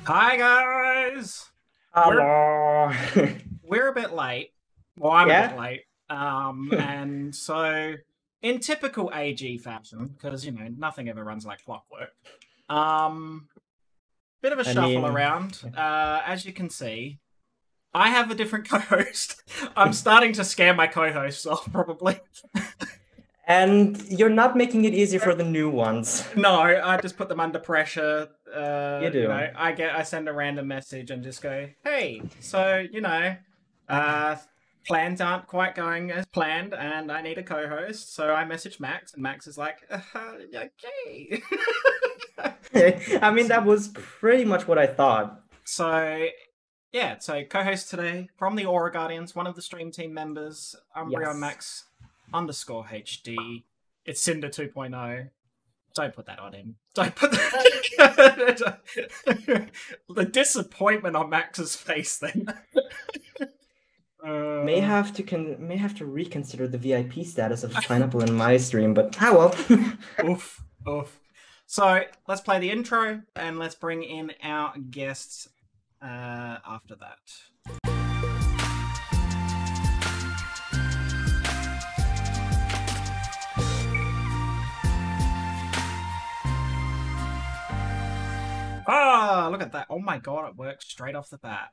Hi guys. We're Hello. we're a bit late. Well, I'm a bit Yeah? late. And so in typical AG fashion, because nothing ever runs like clockwork. Um, Bit of a I shuffle mean, around. As you can see, I have a different co-host. I'm starting to scare my co-hosts off, probably. and you're not making it easy for the new ones. No, I just put them under pressure. You do. I send a random message and just go, "Hey, so uh, plans aren't quite going as planned, and I need a co-host." So I message Max, and Max is like, "Okay." I mean, that was pretty much what I thought. So yeah, so co-host today from the Aura Guardians, one of the stream team members, Umbreon Yes. Max underscore HD. It's Cinder 2.0. Don't put that on him. Don't put that. The disappointment on Max's face then. May have to reconsider the VIP status of Pineapple in my stream, but well. Oof, oof. So let's play the intro and let's bring in our guests after that. Ah, look at that! Oh my god, it works straight off the bat.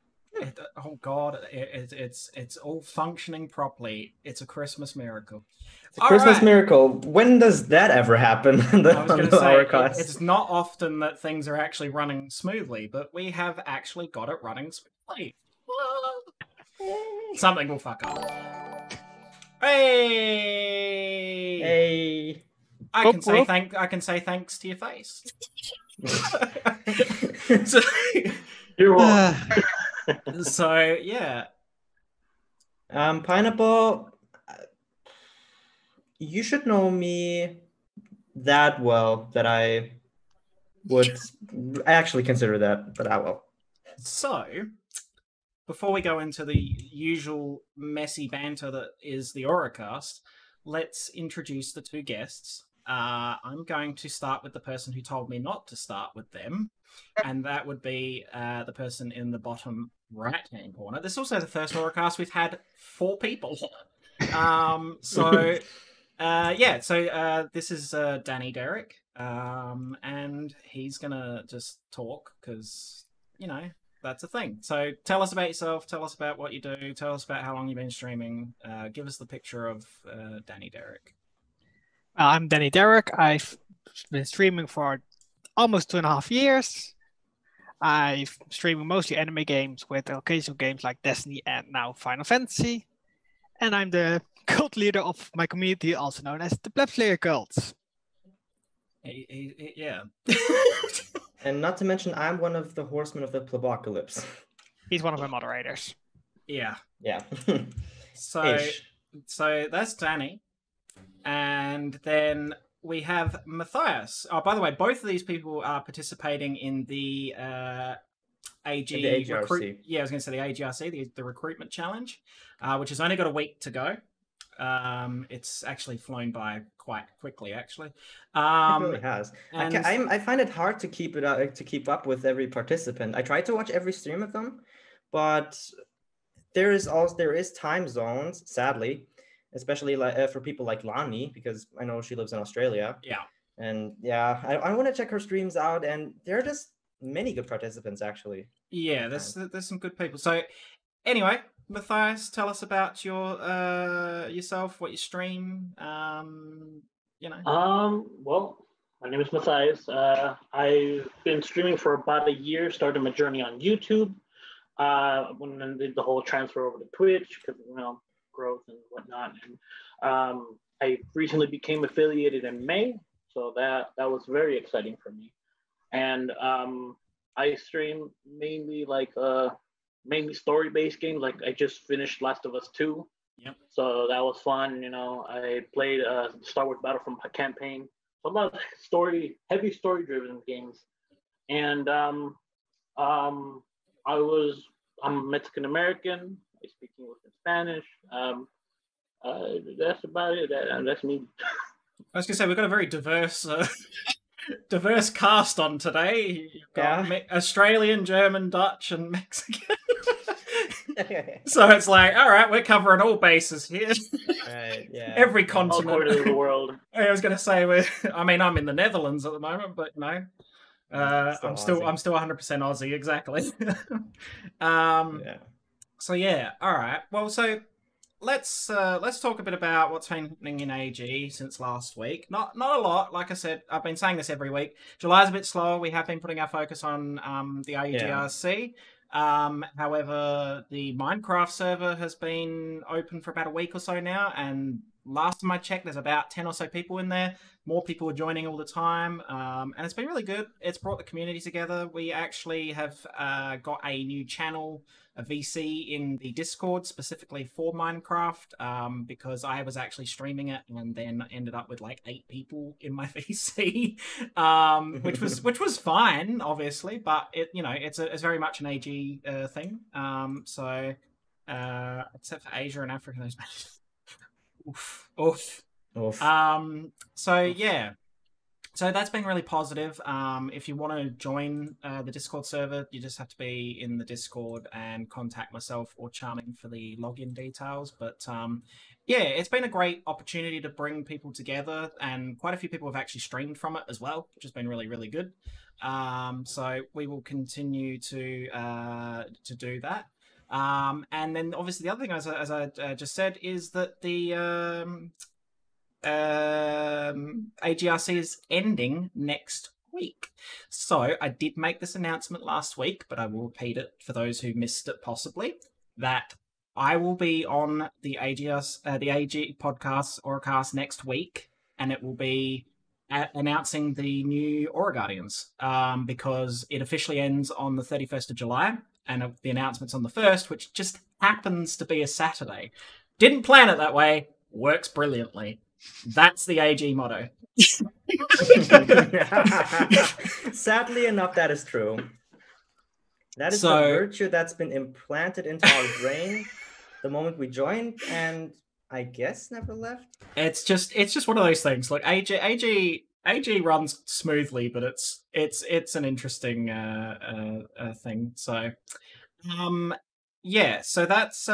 Oh god, it's all functioning properly. It's a Christmas miracle. It's a All Christmas right. miracle. When does that ever happen on I was going to the say AuraCast? it's not often that things are actually running smoothly, but we have actually got it running smoothly. Something will fuck up. Hey! Hey. I can say thanks to your face. so, You're so yeah. Pineapple, you should know me that well that I would actually consider that, but I will. So, before we go into the usual messy banter that is the AuraCast, let's introduce the two guests. I'm going to start with the person who told me not to start with them, and that would be the person in the bottom right-hand corner. This is also the first AuraCast we've had 4 people. This is Daniderek, and he's gonna just talk because that's a thing. So tell us about yourself. Tell us about what you do. Tell us about how long you've been streaming. Give us the picture of Daniderek. I'm Daniderek. I've been streaming for almost 2.5 years. I've streaming mostly anime games with occasional games like Destiny and now Final Fantasy. And I'm the cult leader of my community, also known as the Pleb Slayer Cults. Yeah. And not to mention, I'm one of the horsemen of the Plebocalypse. He's one of my moderators. Yeah. Yeah. So that's Danny. And then we have Matthias. Oh, by the way, both of these people are participating in the AGRC. Yeah, I was going to say the AGRC, the recruitment challenge, which has only got a week to go. It's actually flown by quite quickly, actually. It really has. I find it hard to keep up with every participant. I try to watch every stream of them, but there is time zones, sadly, especially for people like Lani, because I know she lives in Australia. Yeah. And yeah, I want to check her streams out, and there are just many good participants, actually. Yeah, there's some good people. So anyway, Matthias, tell us about yourself, what you stream. Well, my name is Matthias. I've been streaming for about a year. Started my journey on YouTube. When I did the whole transfer over to Twitch because growth and whatnot. And I recently became affiliated in May, so that was very exciting for me. And I stream mainly mainly story-based games. Like I just finished Last of Us 2. Yep. So that was fun. I played Star Wars Battlefront campaign. So a lot of heavy story-driven games. And I'm Mexican American. I speak English and Spanish. That's about it. That's me. I was going to say, we've got a very diverse diverse cast on today. You've got Australian, German, Dutch, and Mexican. So it's like, all right, we're covering all bases here. Right, yeah. Every All continent. corners of the world. I was going to say, I'm in the Netherlands at the moment, but no. I'm still 100% Aussie, exactly. So yeah, all right. Well, so let's talk a bit about what's been happening in AG since last week. Not a lot. Like I said, I've been saying this every week. July's a bit slower. We have been putting our focus on the AGRC. However, the Minecraft server has been open for about a week or so now, and last time I checked, there's about 10 or so people in there. More people are joining all the time, and it's been really good. It's brought the community together. We actually have got a new channel, a VC in the Discord specifically for Minecraft, because I was actually streaming it and then ended up with like 8 people in my VC, which was fine, obviously, but it's very much an AG thing. So except for Asia and Africa, those matches. Oof. So yeah, so that's been really positive. If you want to join the Discord server, you just have to be in the Discord and contact myself or Charming for the login details. But yeah, it's been a great opportunity to bring people together, and quite a few people have actually streamed from it as well, which has been really, really good. So we will continue to do that. And then obviously the other thing, as I just said, is that the AGRC is ending next week. So I did make this announcement last week, but I will repeat it for those who missed it possibly, that I will be on the AG podcast, AuraCast, next week, and it will be announcing the new Aura Guardians, because it officially ends on the 31st of July. And the announcement's on the 1st, which just happens to be a Saturday. Didn't plan it that way. Works brilliantly. That's the AG motto. Sadly enough, that is true. That is the virtue that's been implanted into our brain the moment we joined, and I guess never left. It's just one of those things. Like AG runs smoothly, but it's an interesting thing. So, yeah. So that's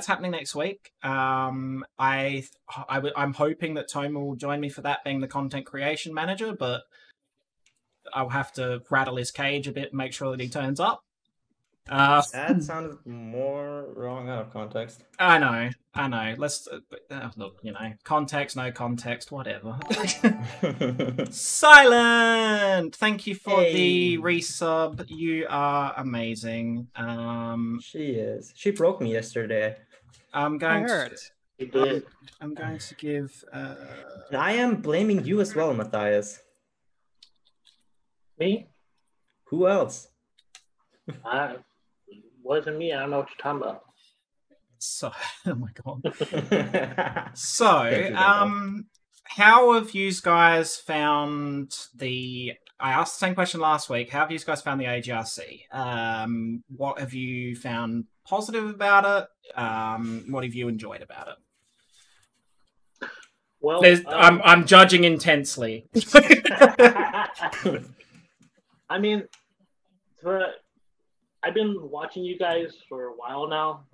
happening next week. I'm hoping that Toma will join me for that, being the content creation manager, but I'll have to rattle his cage a bit and make sure that he turns up. That sounded more wrong out of context. I know. Let's look. Context, no context, whatever. Silent. Thank you for the resub. You are amazing. She is. She broke me yesterday. I'm going to give. And I am blaming you as well, Matthias. Me? Who else? Wasn't me. I don't know what you're talking about. So, oh my god. So, how have you guys found the? I asked the same question last week. How have you guys found the AGRC? What have you found positive about it? What have you enjoyed about it? Well, I'm judging intensely. I mean, I've been watching you guys for a while now,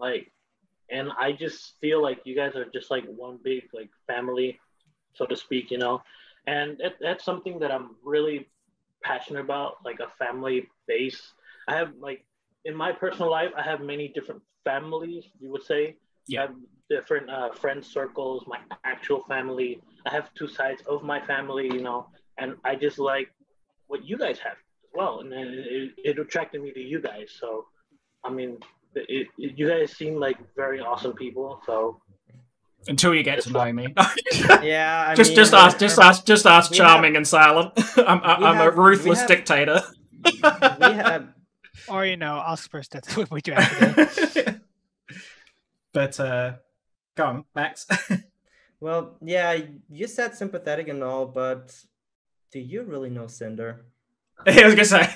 and I just feel like you guys are just like one big family, so to speak, and that's something that I'm really passionate about, like a family base. I have in my personal life, I have many different families, you would say. Yeah. I have different friend circles, my actual family. I have 2 sides of my family, and I just like what you guys have. Well, and it attracted me to you guys. So, I mean, you guys seem like very awesome people. So, until you get to know me, yeah, just ask Charming and Silent. I'm a ruthless dictator. Or ask first. That's what we do after. But go on, Max. Well, yeah, you said sympathetic and all, but do you really know Cinder? I was gonna say.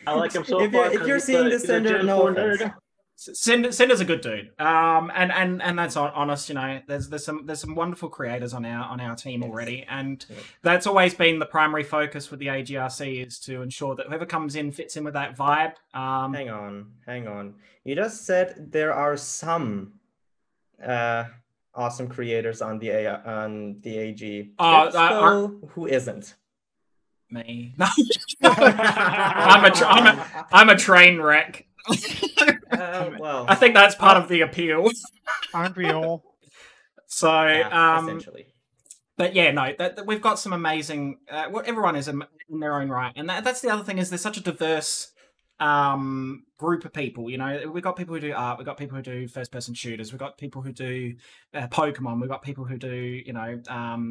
I like him so if you're seeing the Cinder, no offense. Cinder's a good dude. And that's honest. You know, there's some wonderful creators on our team already, and that's always been the primary focus with the AGRC is to ensure that whoever comes in fits in with that vibe. Hang on. You just said there are some awesome creators on the AG. Who isn't? Me. No. I'm a train wreck. Well, I think that's part of the appeal. Aren't we all? So, essentially. But yeah, no, we've got some amazing. Everyone is in their own right, and that's the other thing is there's such a diverse group of people. You know, we've got people who do art, we've got people who do first-person shooters, we've got people who do Pokemon, we've got people who do, you know,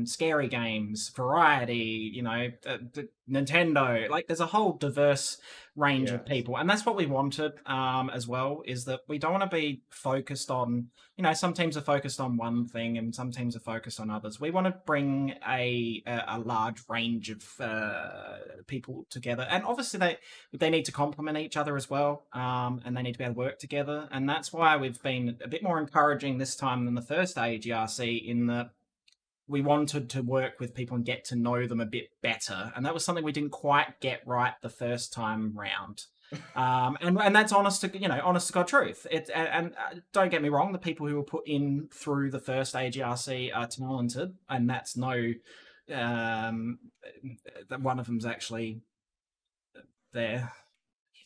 scary games, variety, you know, Nintendo. Like, there's a whole diverse range of people, and that's what we wanted as well, is that we don't want to be focused on, you know, some teams are focused on one thing and some teams are focused on others. We want to bring a large range of people together, and obviously they need to complement each other as well, and they need to be able to work together, and that's why we've been a bit more encouraging this time than the first AGRC in that we wanted to work with people and get to know them a bit better. And that was something we didn't quite get right the first time round. And that's honest to God truth. Don't get me wrong, the people who were put in through the first AGRC are talented, and that's no, one of them's actually there.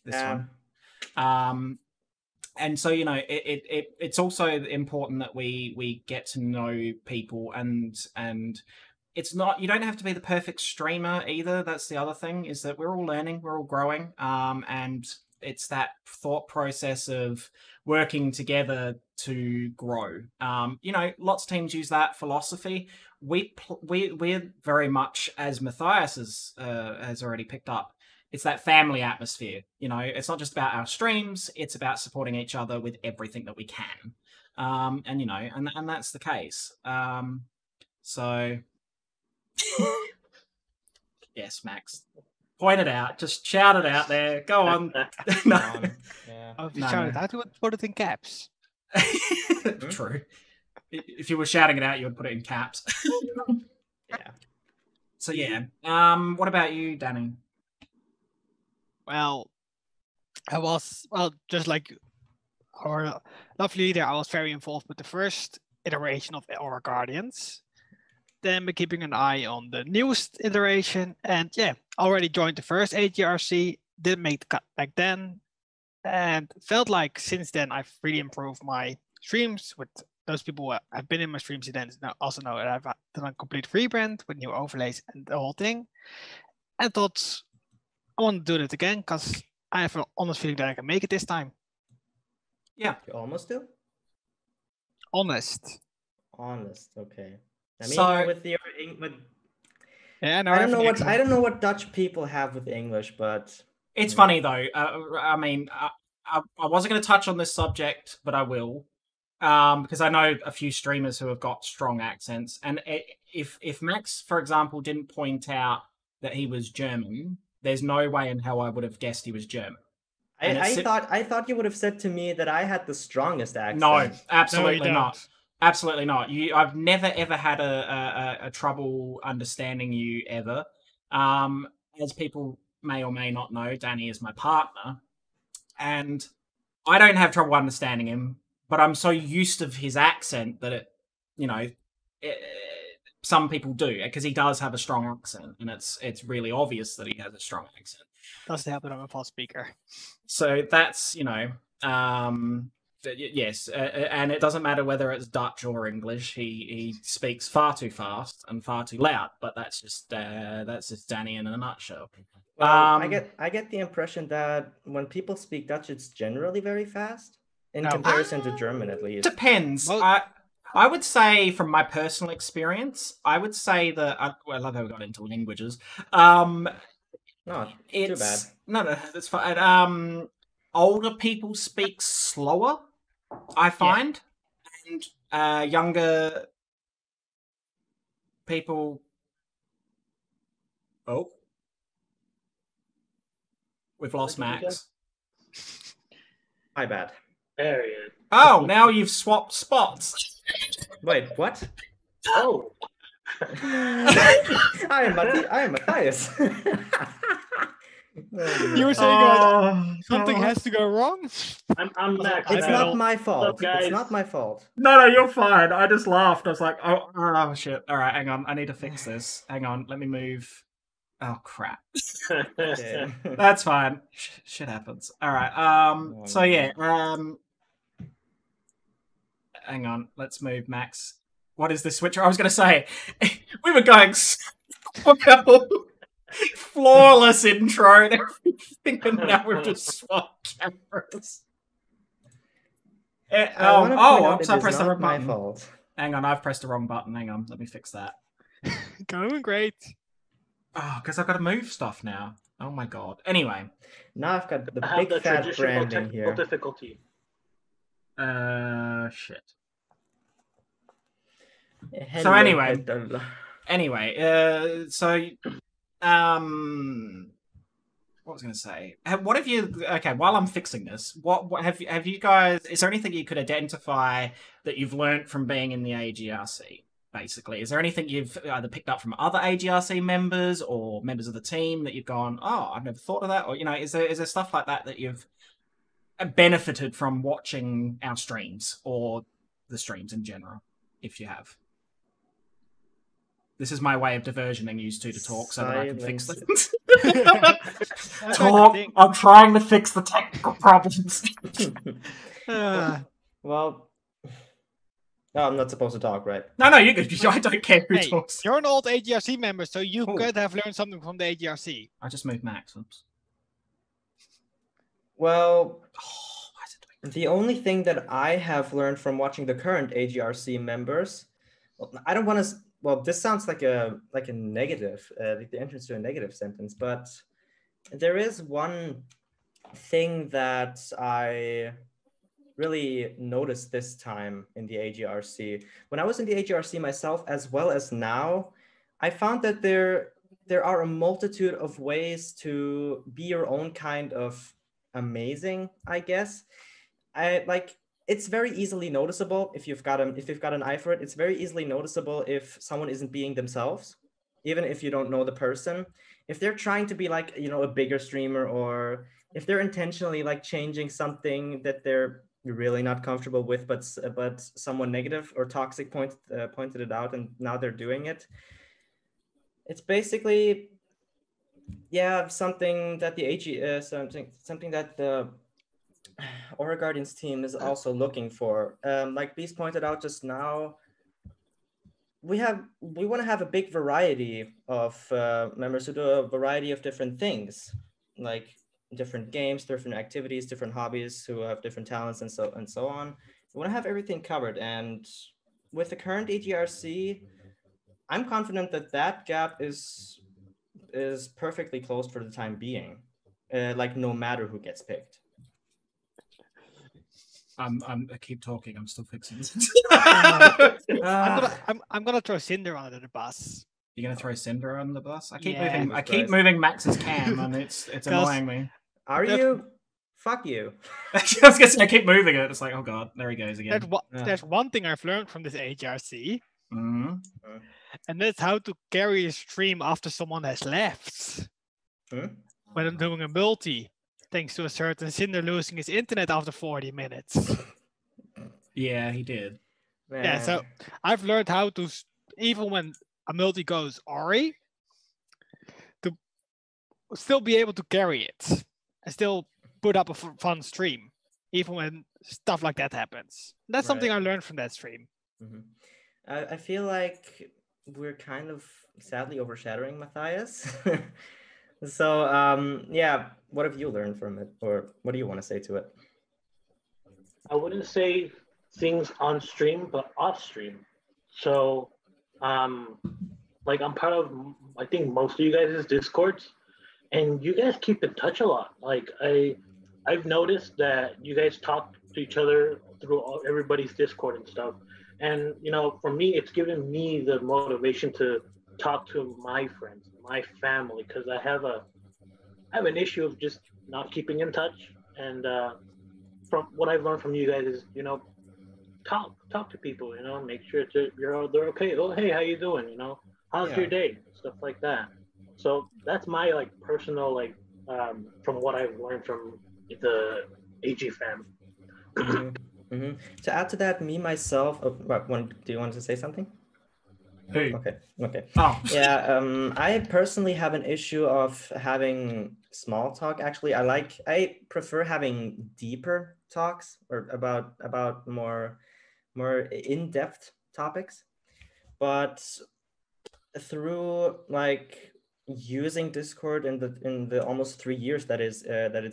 This one. And so, you know, it's also important that we get to know people, and it's not, you don't have to be the perfect streamer either. That's the other thing, is that we're all learning, we're all growing, and it's that thought process of working together to grow. You know, lots of teams use that philosophy. We're very much, as Matthias has already picked up, it's that family atmosphere. You know, it's not just about our streams, it's about supporting each other with everything that we can. And, you know, and that's the case. So, yes, Max. Point it out. Just shout it out there. Go on. No. Yeah. Oh, if you shout it out, you would put it in caps. True. If you were shouting it out, you would put it in caps. Yeah. So, yeah. What about you, Danny? Well, just like our lovely leader, I was very involved with the first iteration of Aura Guardians. Then we're keeping an eye on the newest iteration. And yeah, already joined the first AGRC, didn't make the cut back then. And felt like since then, I've really improved my streams with those people who have been in my streams events now also know that I've done a complete rebrand with new overlays and the whole thing. And thought, I want to do it again because I have an honest feeling that I can make it this time. Yeah. You almost do? Honest, okay. I mean, yeah, no, I don't know what Dutch people have with English, but it's funny though. I mean, I wasn't going to touch on this subject, but I will, because I know a few streamers who have got strong accents, and if Max, for example, didn't point out that he was German, there's no way in hell I would have guessed he was German. I thought you would have said to me that I had the strongest accent. No, absolutely not. Absolutely not. I've never ever had a trouble understanding you ever. As people may or may not know, Danny is my partner, and I don't have trouble understanding him. But I'm so used to his accent that some people do, because he does have a strong accent, and it's really obvious that he has a strong accent. Does help that I'm a false speaker. So that's yes, and it doesn't matter whether it's Dutch or English. He speaks far too fast and far too loud. But that's just Danny in a nutshell. I get the impression that when people speak Dutch, it's generally very fast in comparison to German, at least. Depends. Well, I would say, from my personal experience, I would say that I love how we got into languages. No, too bad. No, that's fine. Older people speak slower, I find, and younger people. Oh, we've lost Max. My bad. Period. Oh, now you've swapped spots. Wait, what? Oh. I am Matthias. You were saying something has to go wrong? I'm Max. It's not my What's fault. up, guys? It's not my fault. No, you're fine. I just laughed. I was like, oh shit. All right, hang on. I need to fix this. Hang on. Let me move. Oh, crap. Okay. That's fine. Shit happens. All right. So yeah. Hang on. Let's move Max. What is this switcher? I was going to say, we were going flawless intro and everything, and now we've just swapped cameras. I pressed the wrong button. Fault. Hang on, I've pressed the wrong button. Hang on, let me fix that. Going great. Oh, because I've got to move stuff now. Oh my god. Anyway. Now I've got the big fat branding here. Difficulty. Shit. Hello, so anyway, what was I going to say? What have you? Okay, while I'm fixing this, what have you guys? Is there anything you could identify that you've learned from being in the AGRC? Basically, is there anything you've either picked up from other AGRC members or members of the team that you've gone, oh, I've never thought of that, or is there stuff like that you've benefited from watching our streams or the streams in general, if you have? This is my way of diversioning you two to talk so that I can fix things. Talk. I'm trying to fix the technical problems. Well, no, I'm not supposed to talk, right? No, you're good. I don't care who talks. You're an old AGRC member, so you could have learned something from the AGRC. I just moved Max. Oops. Well, the only thing that I have learned from watching the current AGRC members, I don't want to. Well, this sounds like a negative, like the entrance to a negative sentence, but there is one thing that I really noticed this time in the AGRC. When I was in the AGRC myself, as well as now, I found that there are a multitude of ways to be your own kind of amazing, I guess. It's very easily noticeable if you've got an eye for it. It's very easily noticeable if someone isn't being themselves, even if you don't know the person. If they're trying to be like, a bigger streamer, or if they're intentionally like changing something that they're really not comfortable with, but someone negative or toxic pointed it out and now they're doing it. It's basically, something that something that the Aura Guardians team is also looking for. Like Beast pointed out just now, we want to have a big variety of members who do a variety of different things, like different games, different activities, different hobbies, who have different talents and so on. We want to have everything covered, and with the current AGRC, I'm confident that gap is perfectly closed for the time being. Like no matter who gets picked. I keep talking. I'm still fixing this. I'm gonna throw Cinder under the bus. You're gonna throw Cinder on the bus? I keep moving Max's cam, and it's annoying me. Are you? Fuck you. I was gonna say I keep moving it. It's like, oh god, there he goes again. There's one thing I've learned from this AGRC, and that's how to carry a stream after someone has left. When I'm doing a multi. Thanks to a certain Cinder losing his internet after 40 minutes. Yeah, he did. Man. Yeah, so I've learned how to, even when a multi goes Ori, to still be able to carry it and still put up a fun stream, even when stuff like that happens. That's something I learned from that stream. I feel like we're kind of sadly overshadowing Matthias. So, what have you learned from it, or what do you want to say to it? I wouldn't say things on stream, but off stream. So, I'm part of, I think, most of you guys' Discords, and you guys keep in touch a lot. Like, I've noticed that you guys talk to each other through everybody's Discord and stuff. And, for me, it's given me the motivation to talk to my friends, my family, because I have an issue of just not keeping in touch, and from what I've learned from you guys is, you know, talk to people, you know, make sure they're okay. Oh, hey, how you doing? You know, how's your day? Stuff like that. So that's my like personal like from what I've learned from the AG fam. To add to that, me myself, do you want to say something? Who? Okay. Oh. Yeah, I personally have an issue of having small talk. Actually, I prefer having deeper talks or about more in-depth topics. But through like using Discord in the almost 3 years that it's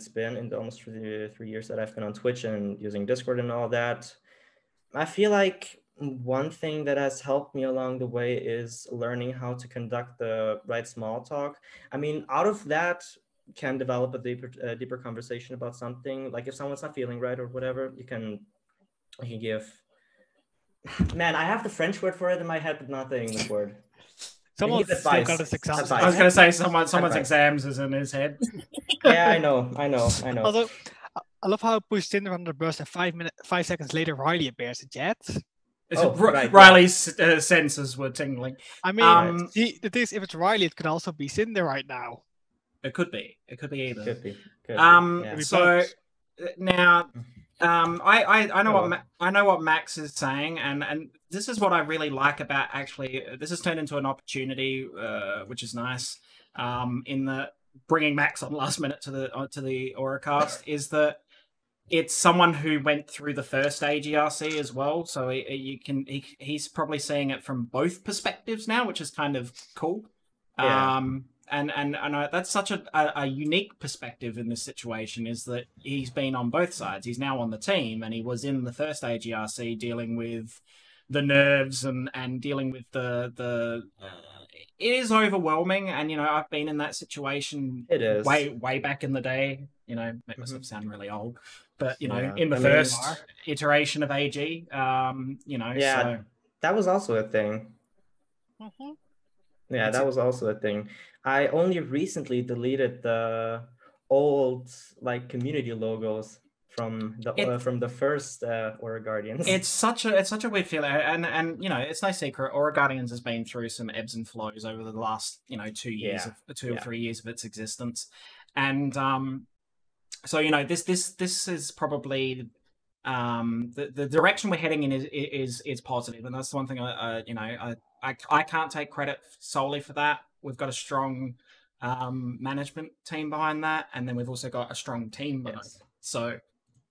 been, in the almost 3 years that I've been on Twitch and using Discord and all that, I feel like one thing that has helped me along the way is learning how to conduct the right small talk. I mean, out of that can develop a deeper conversation about something. Like if someone's not feeling right or whatever, you can give. Man, I have the French word for it in my head, but not the English word. Someone's still got his exams. I was going to say someone's exams is in his head. Yeah, I know. Although, I love how I pushed Cinder under the bus and 5 seconds later, Riley appears in chat. Riley's senses were tingling. I mean, the thing is, if it's Riley, it could also be Cinder right now. It could be. It could be either. Could be. Yeah. So now, I know what Max is saying, and this is what I really like about actually. This has turned into an opportunity, which is nice. In the bringing Max on last minute to the AuraCast is that it's someone who went through the first AGRC as well, so he's probably seeing it from both perspectives now, which is kind of cool. Yeah. And that's such a unique perspective in this situation, is that he's been on both sides. He's now on the team, and he was in the first AGRC dealing with the nerves and dealing with the it is overwhelming, and I've been in that situation. It is way back in the day. Make myself sound really old, but in the first iteration of AG, so that was also a thing. Yeah, that was also a thing. I only recently deleted the old community logos from the first Aura Guardians. It's such a weird feeling, and it's no secret. Aura Guardians has been through some ebbs and flows over the last 2 years, or 3 years of its existence, and so this is probably the direction we're heading in is positive, and that's the one thing I can't take credit solely for that. We've got a strong management team behind that, and then we've also got a strong team behind it. So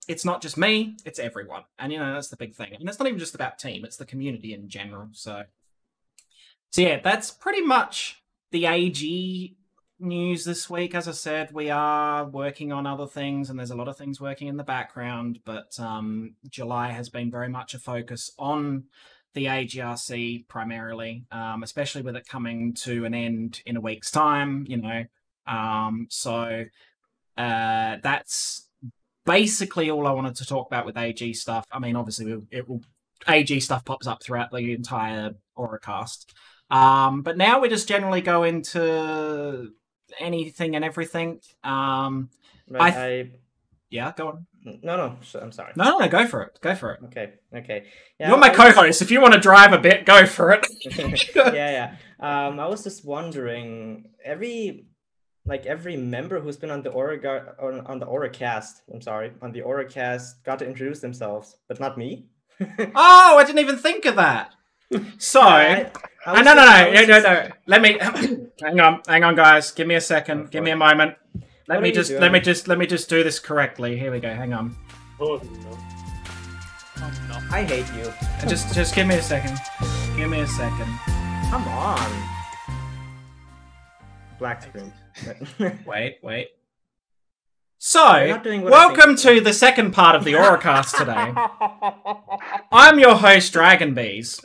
it's not just me, it's everyone. And that's the big thing. And it's not even just about team, it's the community in general. So yeah, that's pretty much the AG news this week. As I said, we are working on other things, and there's a lot of things working in the background, but July has been very much a focus on the AGRC primarily, especially with it coming to an end in a week's time, so that's basically all I wanted to talk about with AG stuff. I mean, obviously AG stuff pops up throughout the entire AuraCast, but now we just generally go into anything and everything. Yeah, go on. No, I'm sorry. No, go for it. Okay. Yeah, you're my co-host. If you want to drive a bit, go for it. Yeah. I was just wondering, every member who's been on the AuraCast got to introduce themselves, but not me. Oh, I didn't even think of that. So, no. Let me hang on, guys. Give me a second. Give me a moment. Let me just do this correctly. Here we go. Hang on. Oh, no. I hate you. Just give me a second. Give me a second. Come on. Black screen. Wait. So, welcome to the second part of the AuraCast today. I'm your host, DragonBeaz.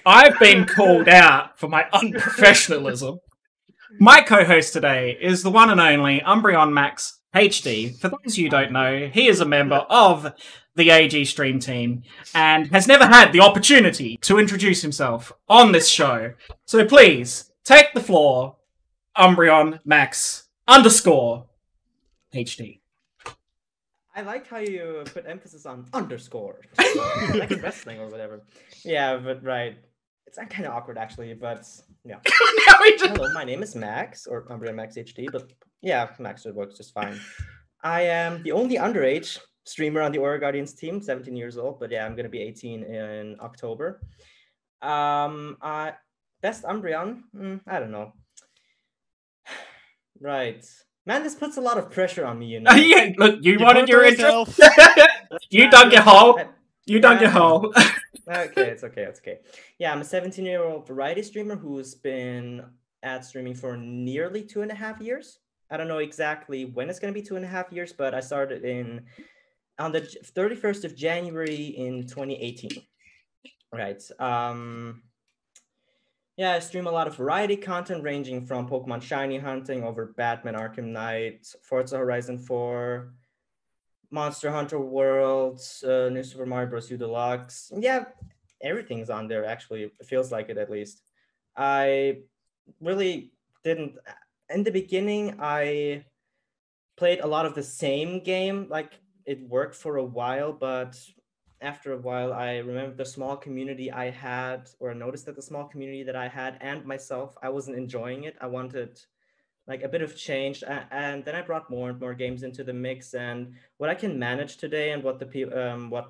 I've been called out for my unprofessionalism. My co-host today is the one and only Umbreon Max HD. For those of you who don't know, he is a member of the AG stream team and has never had the opportunity to introduce himself on this show. So please, take the floor, Umbreon Max _ HD. I like how you put emphasis on underscore, like in wrestling or whatever. Yeah, but right. It's kind of awkward actually, but yeah. Hello, my name is Max, or Umbreon Max HD, but yeah, Max works just fine. I am the only underage streamer on the Aura Guardians team, 17 years old, but yeah, I'm gonna be 18 in October. Best Umbreon? I don't know. Right. Man, this puts a lot of pressure on me, you know. Yeah, look, you wanted your intro. You dug your hole. You dug your hole. Okay, it's okay. Yeah, I'm a 17-year-old variety streamer who's been at streaming for nearly 2.5 years. I don't know exactly when it's going to be 2.5 years, but I started on the 31st of January in 2018. Right. Yeah, I stream a lot of variety content ranging from Pokemon Shiny hunting over Batman Arkham Knight, Forza Horizon 4, Monster Hunter World, New Super Mario Bros. U Deluxe. Yeah, everything's on there, actually. It feels like it, at least. I really didn't... In the beginning, I played a lot of the same game. Like, it worked for a while, but after a while, I remember the small community I had, or I noticed that the small community that I had and myself, I wasn't enjoying it. I wanted like a bit of change, and then I brought more and more games into the mix, and what I can manage today and what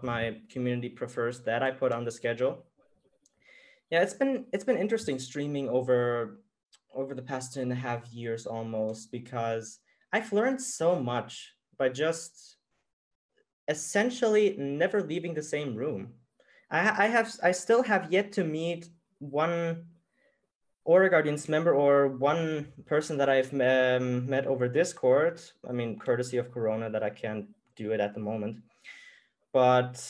my community prefers, that I put on the schedule. Yeah, it's been interesting streaming over the past 2.5 years almost, because I've learned so much by just essentially never leaving the same room. I still have yet to meet one Aura Guardians member or one person that I've met over Discord. I mean, courtesy of Corona, that I can't do it at the moment. But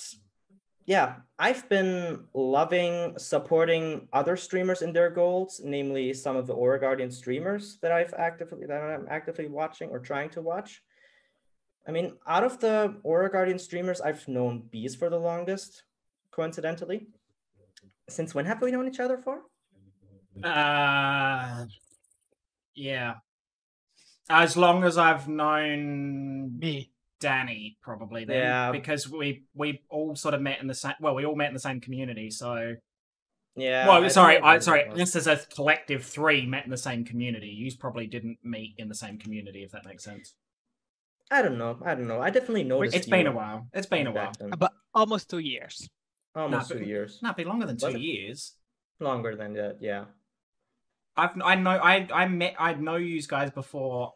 yeah, I've been loving supporting other streamers in their goals, namely some of the Aura Guardian streamers that I'm actively watching or trying to watch. I mean, out of the Aura Guardian streamers, I've known Beaz for the longest, coincidentally. Since when have we known each other for? Yeah. As long as I've known Me. Danny, probably then. Yeah. Because we all sort of met in the same... Well, we all met in the same community, so... Yeah. Well, sorry. This is a collective 3 met in the same community. You probably didn't meet in the same community, if that makes sense. I don't know. I definitely noticed. It's been a while. About almost 2 years. Almost 2 years. Not be longer than 2 years. Longer than that, yeah. I know you guys before.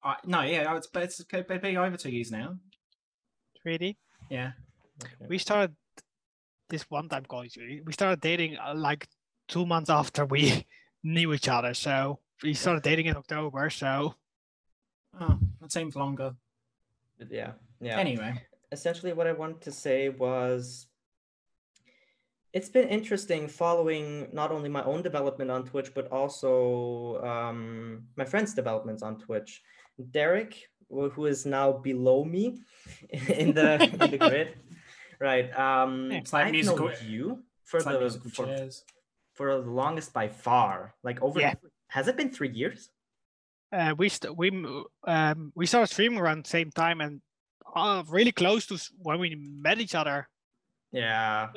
It's been over 2 years now. Really? Yeah. Okay. We started this one time calling you. We started dating like 2 months after we knew each other. So we started dating in October. So. Oh, that seems longer. Yeah. Anyway. Essentially what I wanted to say was, it's been interesting following not only my own development on Twitch, but also my friends' developments on Twitch. Derek, who is now below me in the grid, right? It's like I've known you for the longest by far. Like has it been 3 years? We started streaming around the same time, and really close to when we met each other. Yeah.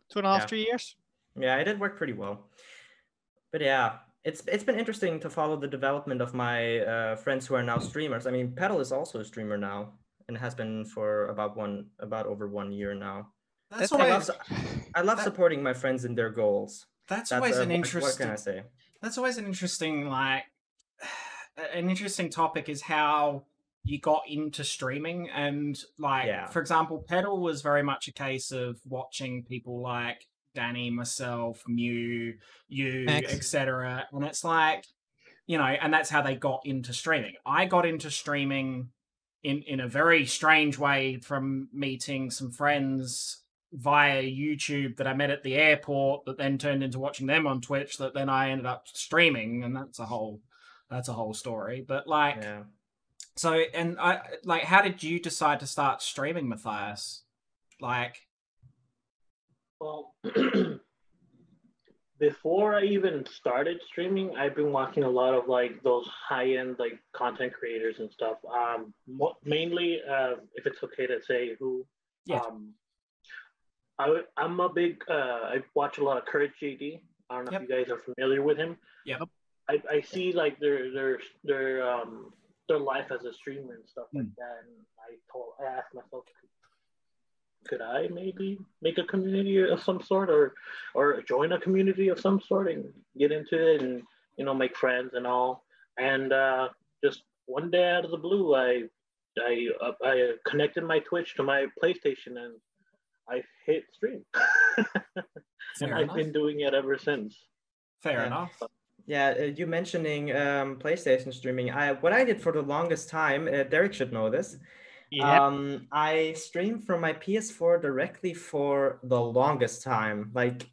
So, 2.5, 3 years. Yeah, it did work pretty well. But yeah, it's been interesting to follow the development of my friends who are now streamers. I mean, Petal is also a streamer now, and has been for about over 1 year now. I love supporting my friends in their goals. That's always an interesting. What can I say? That's always an interesting topic, is how you got into streaming. And for example, Petal was very much a case of watching people like Danny, myself, Mew, you, etc. And it's like, and that's how they got into streaming. I got into streaming in a very strange way from meeting some friends via YouTube that I met at the airport, that then turned into watching them on Twitch, that then I ended up streaming, and that's a whole story. But so, and how did you decide to start streaming, Matthias? Well, before I even started streaming, I've been watching a lot of like those high-end like content creators and stuff. Mainly, if it's okay to say who. Yeah. I'm a big. I watch a lot of Courage JD. I don't know if you guys are familiar with him. Yep. I see like their life as a streamer and stuff like that, and I asked myself, could I maybe make a community of some sort, or join a community of some sort and get into it and, you know, make friends and all. And just one day out of the blue, I connected my Twitch to my PlayStation and I hit stream. And I've been doing it ever since. Fair enough. Yeah, you mentioning PlayStation streaming. What I did for the longest time, Derek should know this. Yeah. I streamed from my PS4 directly for the longest time. Like,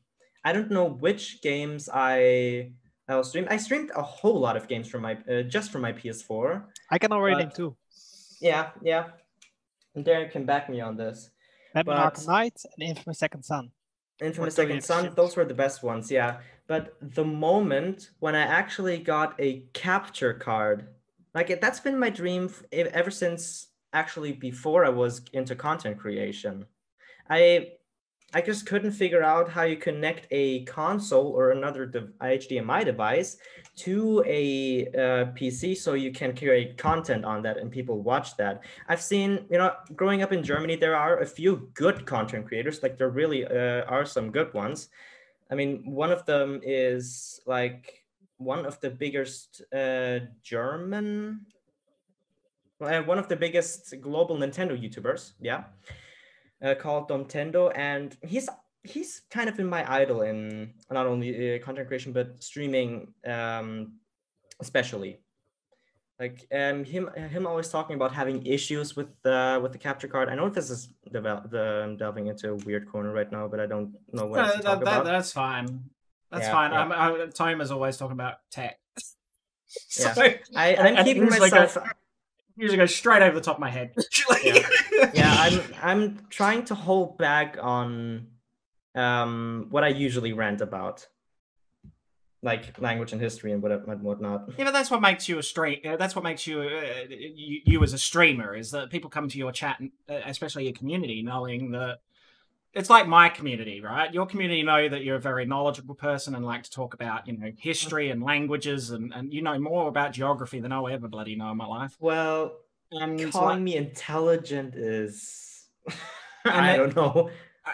I don't know which games I'll stream. I streamed a whole lot of games from my just from my PS4. I can already name two. Yeah. And Derek can back me on this. Batman Arkham Knight and Infamous Second Son. Infamous Second Son, those were the best ones, yeah. But the moment when I actually got a capture card, like that's been my dream ever since actually before I was into content creation. I just couldn't figure out how you connect a console or another HDMI device to a PC so you can create content on that and people watch that. I've seen, you know, growing up in Germany, there are a few good content creators, like there really are some good ones. I mean, one of them is like one of the biggest one of the biggest global Nintendo YouTubers, yeah. Called Nintendo, and he's kind of been my idol in not only content creation but streaming, especially. Like him always talking about having issues with the capture card. I know this is delving into a weird corner right now, but I don't know what to talk about. That's fine. That's fine. Yeah. Tom is always talking about tech. So, yeah, I'm keeping myself. Usually go straight over the top of my head. I'm trying to hold back on what I usually rant about, like language and history and whatnot. Yeah, but that's what makes you a that's what makes you you as a streamer, is that people come to your chat, especially your community, knowing that it's like my community, right? Your community know that you're a very knowledgeable person and like to talk about, you know, history and languages, and you know more about geography than I'll ever bloody know in my life. Well, calling me intelligent is I don't know.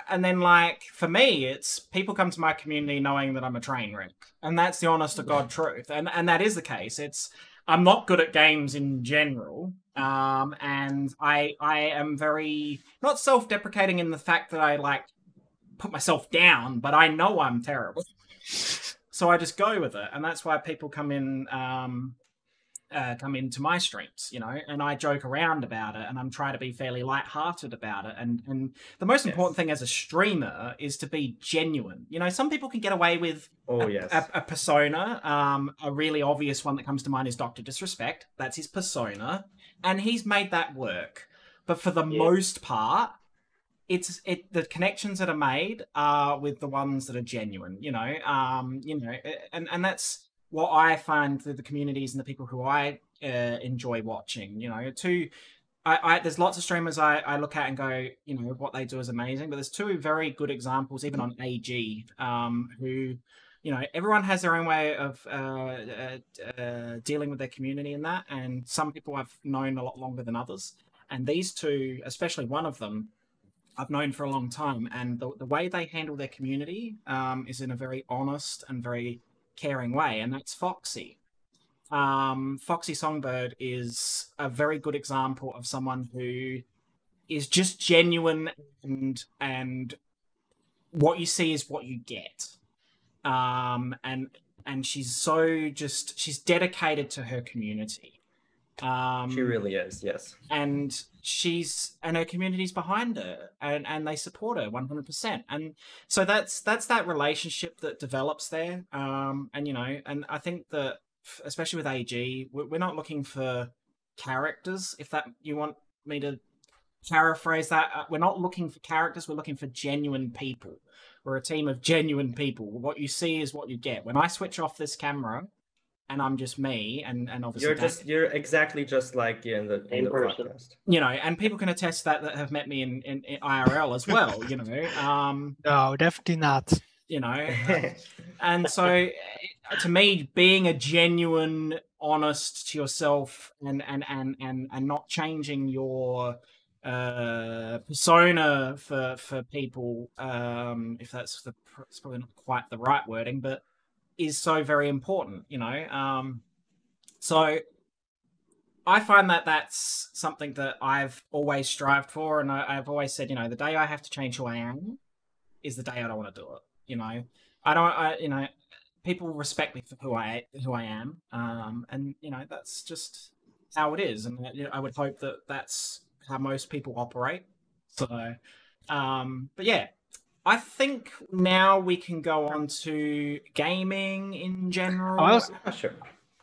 And then, like, for me, it's people come to my community knowing that I'm a train wreck, and that's the honest to God truth. And that is the case. I'm not good at games in general. And I am very not self-deprecating in the fact that I like put myself down, but I know I'm terrible. So I just go with it. And that's why people come into my streams, you know, and I joke around about it, and I'm trying to be fairly lighthearted about it. And the most important thing as a streamer is to be genuine. You know, some people can get away with a persona. A really obvious one that comes to mind is Dr. Disrespect. That's his persona, and he's made that work. But for the most part, the connections that are made are with the ones that are genuine. You know, and that's what I find through the communities and the people who I enjoy watching. You know, there's lots of streamers I look at and go, you know, what they do is amazing. But there's two very good examples, even on AG, who, you know, everyone has their own way of dealing with their community and that. And some people I've known a lot longer than others. And these two, especially one of them, I've known for a long time. And the way they handle their community is in a very honest and very caring way, and that's Foxy. Foxy Songbird is a very good example of someone who is just genuine, and what you see is what you get. And she's she's dedicated to her community. She really is, yes. And her community's behind her, and they support her 100%. And so that's that relationship that develops there. And you know, and I think that especially with AG, we're not looking for characters, if that you want me to paraphrase that. We're not looking for characters. We're looking for genuine people. We're a team of genuine people. What you see is what you get. When I switch off this camera and I'm just me, and obviously you're exactly just like you in the podcast. You know, and people can attest that have met me in IRL as well, you know. No, definitely not. You know, and so to me, being a genuine, honest to yourself and not changing your persona for people, if that's it's probably not quite the right wording, but is so very important, you know. So I find that that's something that I've always strived for, and I've always said, you know, the day I have to change who I am is the day I don't want to do it. You know, you know, people respect me for who I am, and you know, that's just how it is, and you know, I would hope that that's how most people operate. So, but yeah, I think now we can go on to gaming in general. I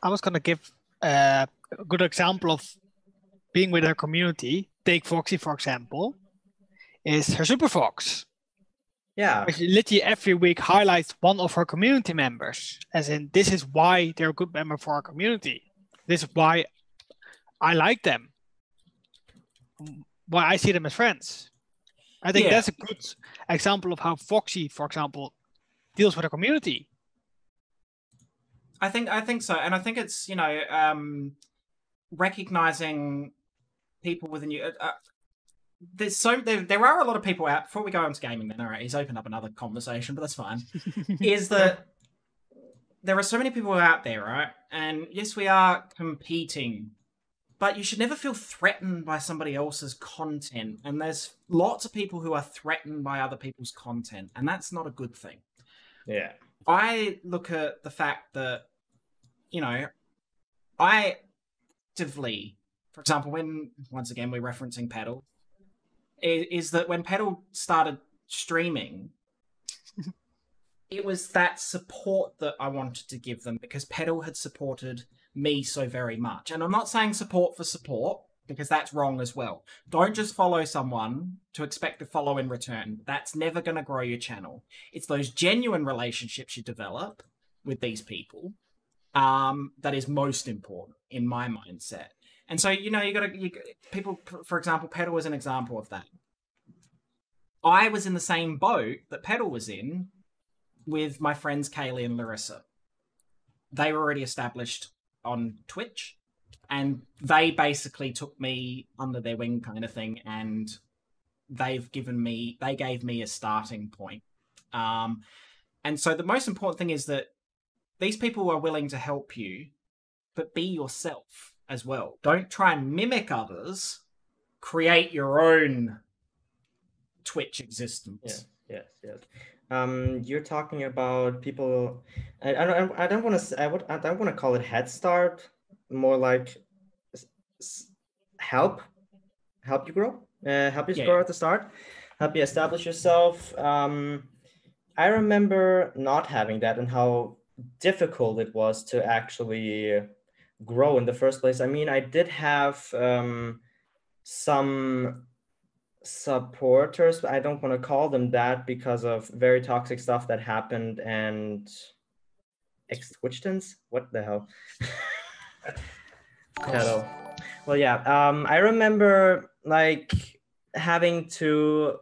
was gonna give a good example of being with her community. Take Foxy, for example, is her Super Fox. Yeah. She literally every week highlights one of her community members, as in, this is why they're a good member for our community. This is why I like them. Why I see them as friends. I think that's a good example of how Foxy, for example, deals with her community. I think so. And I think it's, you know, recognizing people within you. There are a lot of people out. Before we go on to gaming, then, all right, he's opened up another conversation, but that's fine. Is that there are so many people out there, right? And yes, we are competing, but you should never feel threatened by somebody else's content. And there's lots of people who are threatened by other people's content, and that's not a good thing. Yeah. I look at the fact that, you know, I actively, for example, when, once again, we're referencing Paddle, is that when Paddle started streaming, it was that support that I wanted to give them, because Paddle had supported me so very much. And I'm not saying support for support, because that's wrong as well. Don't just follow someone to expect to follow in return. That's never going to grow your channel. It's those genuine relationships you develop with these people that is most important in my mindset. And so, you know, people, for example, Petal was an example of that. I was in the same boat that Petal was in with my friends Kaylee and Larissa. They were already established on Twitch, and they basically took me under their wing kind of thing, and they gave me a starting point. And so the most important thing is that these people are willing to help you, but be yourself as well. Don't try and mimic others. Create your own Twitch existence. Yes. You're talking about people. I don't want to call it head start. More like help you grow. Help you grow at the start. Help you establish yourself. I remember not having that and how difficult it was to actually grow in the first place. I mean, I did have some supporters, but I don't want to call them that because of very toxic stuff that happened and Twitchtons? What the hell? Hello. Well, yeah. I remember like having to.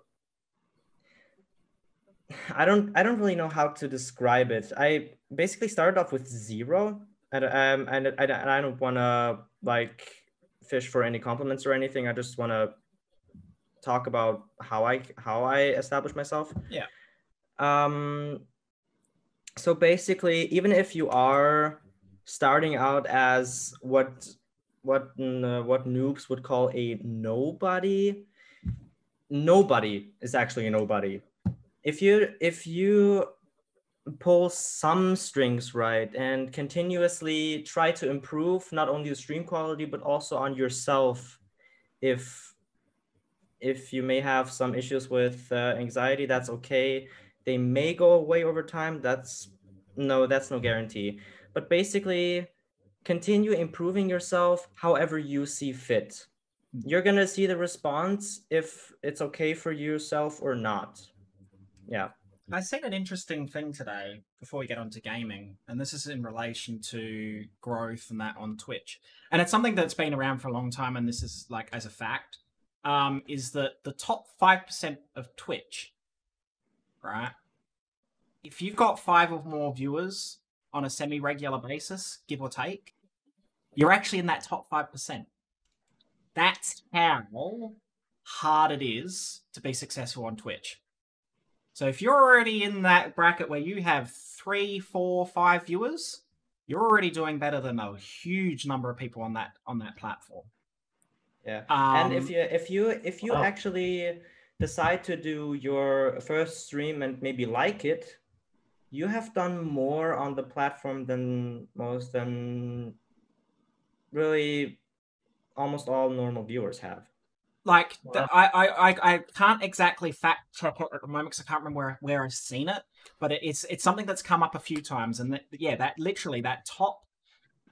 I don't really know how to describe it. I basically started off with 0, and I don't want to like fish for any compliments or anything. I just want to talk about how I established myself. Yeah. So basically, even if you are starting out as what noobs would call a nobody is actually a nobody. If you pull some strings right and continuously try to improve not only the stream quality but also on yourself, if you may have some issues with anxiety, that's okay. They may go away over time. That's no guarantee. But basically, continue improving yourself however you see fit. you're gonna see the response if it's okay for yourself or not. Yeah. I seen an interesting thing today before we get onto gaming, and this is in relation to growth and that on Twitch. And it's something that's been around for a long time, and this is like as a fact, is that the top 5% of Twitch, right? If you've got 5 or more viewers on a semi-regular basis, give or take, you're actually in that top 5%. That's how hard it is to be successful on Twitch. So if you're already in that bracket where you have 3, 4, 5 viewers, you're already doing better than a huge number of people on that platform. Yeah. And if you actually decide to do your first stream and maybe like it, you have done more on the platform than really almost all normal viewers have. Like, I can't exactly fact check it at the moment because I can't remember where I've seen it, but it's something that's come up a few times, and that literally that top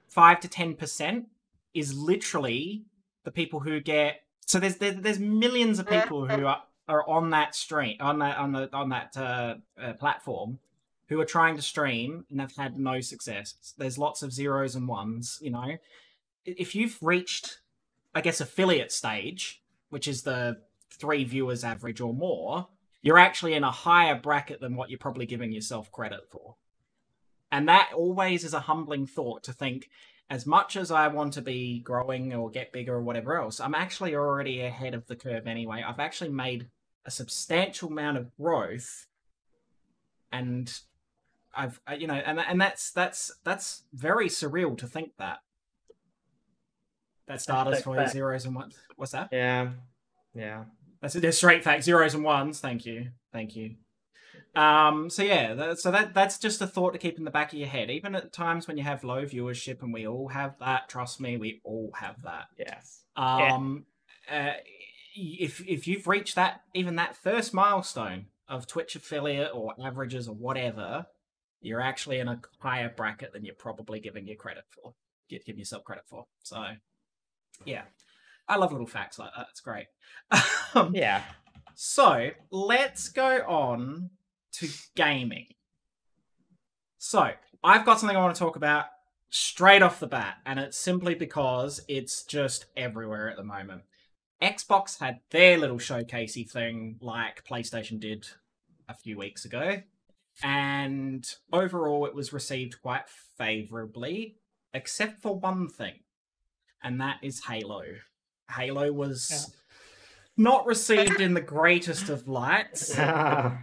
5 to 10% is literally the people who get. So there's millions of people who are on that stream on that platform who are trying to stream and have had no success. There's lots of zeros and ones. You know, if you've reached, I guess, affiliate stage, which is the 3 viewers average or more, you're actually in a higher bracket than what you're probably giving yourself credit for. And that always is a humbling thought to think, as much as I want to be growing or get bigger or whatever else, I'm actually already ahead of the curve anyway. I've actually made a substantial amount of growth, and I've, you know, and that's very surreal to think that. That starters for zeros and ones. What's that? Yeah. That's a straight fact. Zeros and ones. Thank you. So yeah, that's just a thought to keep in the back of your head. Even at times when you have low viewership, and we all have that. Trust me, we all have that. Yes. If you've reached that, even that first milestone of Twitch affiliate or averages or whatever, you're actually in a higher bracket than you're probably giving yourself credit for. So. Yeah, I love little facts like that. It's great. Yeah. So let's go on to gaming. So I've got something I want to talk about straight off the bat, and it's simply because it's just everywhere at the moment. Xbox had their little showcasey thing like PlayStation did a few weeks ago, and overall it was received quite favorably, except for one thing. And that is Halo. Halo was not received in the greatest of lights. And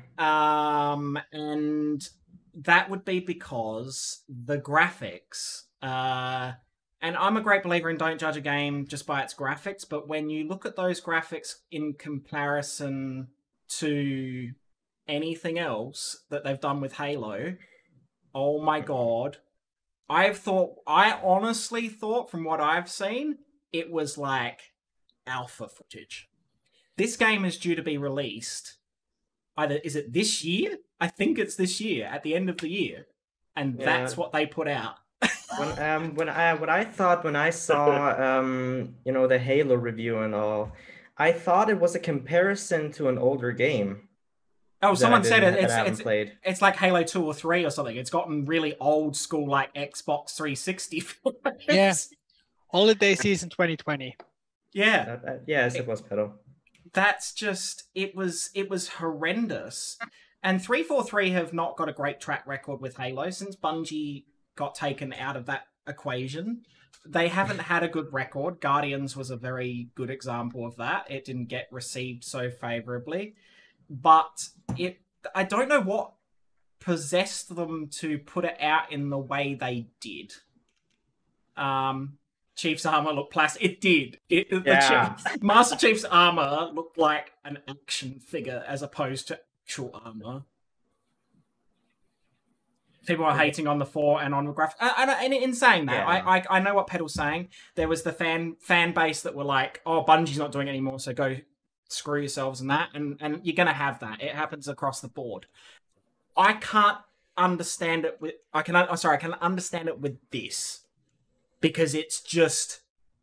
that would be because the graphics... and I'm a great believer in don't judge a game just by its graphics, but when you look at those graphics in comparison to anything else that they've done with Halo, oh my god... I honestly thought from what I've seen, it was like alpha footage. This game is due to be released. Is it this year? I think it's this year, at the end of the year. And that's what they put out. What I thought when I saw, the Halo review and all, I thought it was a comparison to an older game. Oh, someone said it's like Halo 2 or 3 or something. It's gotten really old school, like Xbox 360. Yeah. Holiday season 2020. Yeah. Yes, it was pedal. That's just, it was horrendous. And 343 have not got a great track record with Halo since Bungie got taken out of that equation. They haven't had a good record. Guardians was a very good example of that. It didn't get received so favorably. But I don't know what possessed them to put it out in the way they did. Chief's armor looked plastic. It did. Master Chief's armor looked like an action figure as opposed to actual armor. People are hating on the 4 and on the graphics. And in saying that, I know what Pedal's saying. There was the fan base that were like, oh, Bungie's not doing it anymore, so go screw yourselves and that. And you're going to have that. It happens across the board. I can't understand it with... I can understand it with this. Because it's just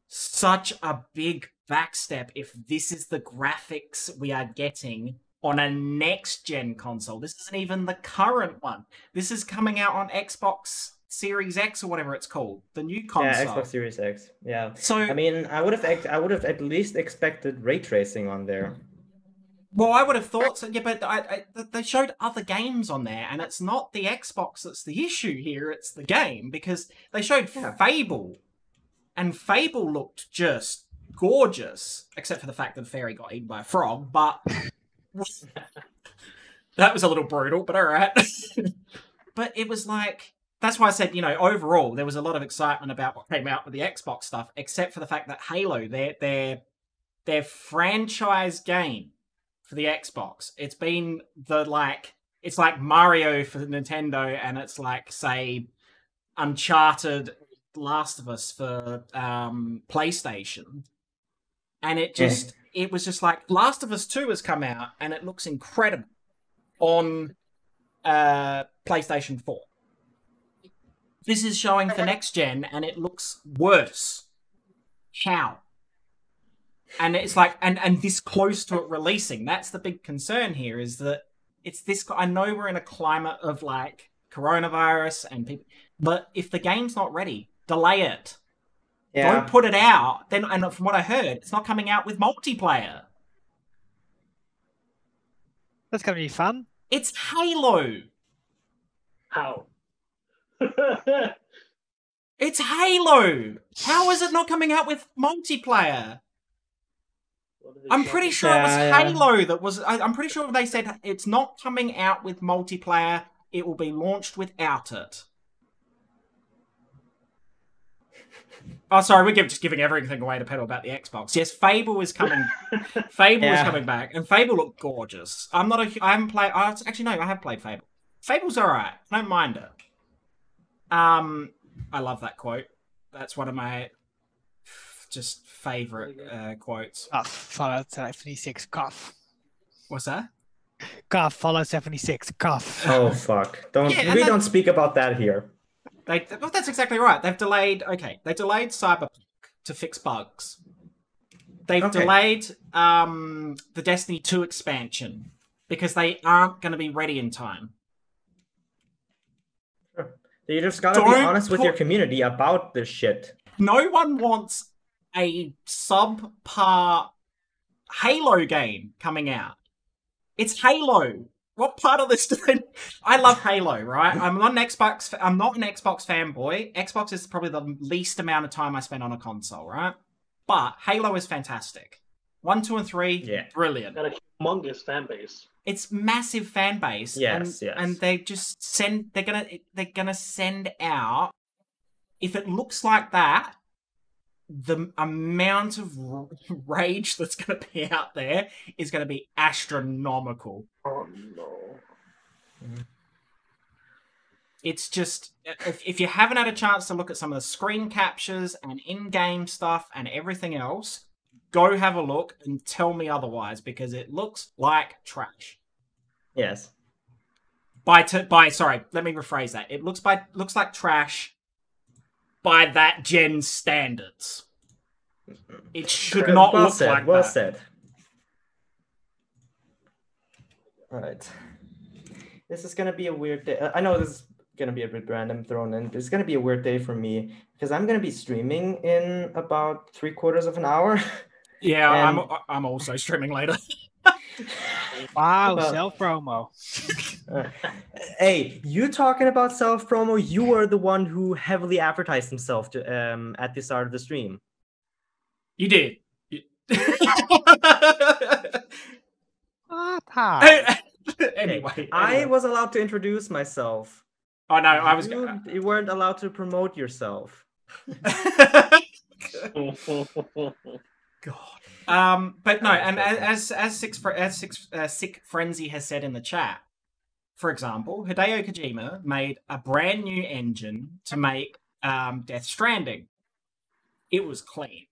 such a big backstep if this is the graphics we are getting on a next-gen console. This isn't even the current one. This is coming out on Xbox Series X or whatever it's called, the new console. Yeah, Xbox Series X. Yeah. So I mean, I would have at least expected ray tracing on there. Well, I would have thought so. Yeah, but they showed other games on there, and it's not the Xbox that's the issue here. It's the game, because they showed Fable, and Fable looked just gorgeous, except for the fact that the fairy got eaten by a frog. But that was a little brutal. But all right. But it was like, that's why I said, overall there was a lot of excitement about what came out with the Xbox stuff, except for the fact that Halo, their franchise game for the Xbox, it's been it's like Mario for Nintendo, and it's like, say, Uncharted, Last of Us for PlayStation, and it was just like, Last of Us 2 has come out and it looks incredible on PlayStation 4. This is showing for next gen and it looks worse. How? And it's like, and this close to it releasing. That's the big concern here, is that it's this. I know we're in a climate of like coronavirus and people, but if the game's not ready, delay it. Yeah. Don't put it out. Then, and from what I heard, it's not coming out with multiplayer. That's gonna be fun. It's Halo. How? It's Halo. How is it not coming out with multiplayer? I'm pretty sure it was Halo that was... I'm pretty sure they said it's not coming out with multiplayer. It will be launched without it. Oh, sorry, we're just giving everything away to pedal about the Xbox. Yes, Fable is coming. Fable is coming back, and Fable looked gorgeous. I haven't played... actually, no, I have played Fable. Fable's alright. I don't mind it. I love that quote. That's one of my just favorite quotes. Fallout 76, cough. What's that? Cough, Fallout 76, cough. Oh, fuck. Don't speak about that here. Well, that's exactly right. They delayed Cyberpunk to fix bugs. They've delayed the Destiny 2 expansion because they aren't going to be ready in time. You just gotta be honest with your community about this shit. No one wants a subpar Halo game coming out. It's Halo. What part of this do they... I love Halo, right? I'm not an Xbox fanboy. Xbox is probably the least amount of time I spend on a console, right? But Halo is fantastic. 1, 2, and 3, brilliant. Got a humongous fan base. It's massive fan base. Yes. And they just they're gonna send out, if it looks like that, the amount of rage that's gonna be out there is gonna be astronomical. Oh no. It's just, if you haven't had a chance to look at some of the screen captures and in-game stuff and everything else, go have a look and tell me otherwise, because it looks like trash. Yes. Sorry, let me rephrase that. It looks like trash by that gen standards. It should not look like that. Well said. All right. This is gonna be a weird day. I know this is gonna be a bit random thrown in. It's gonna be a weird day for me because I'm gonna be streaming in about 3/4 of an hour. Yeah, I'm also streaming later. Wow, self-promo. Hey, you talking about self-promo? You were the one who heavily advertised himself to, at the start of the stream. You did. Anyway, I was allowed to introduce myself. Oh no, I was. You weren't allowed to promote yourself. God. But no, and as Sick Frenzy has said in the chat, for example, Hideo Kojima made a brand new engine to make Death Stranding. It was clean.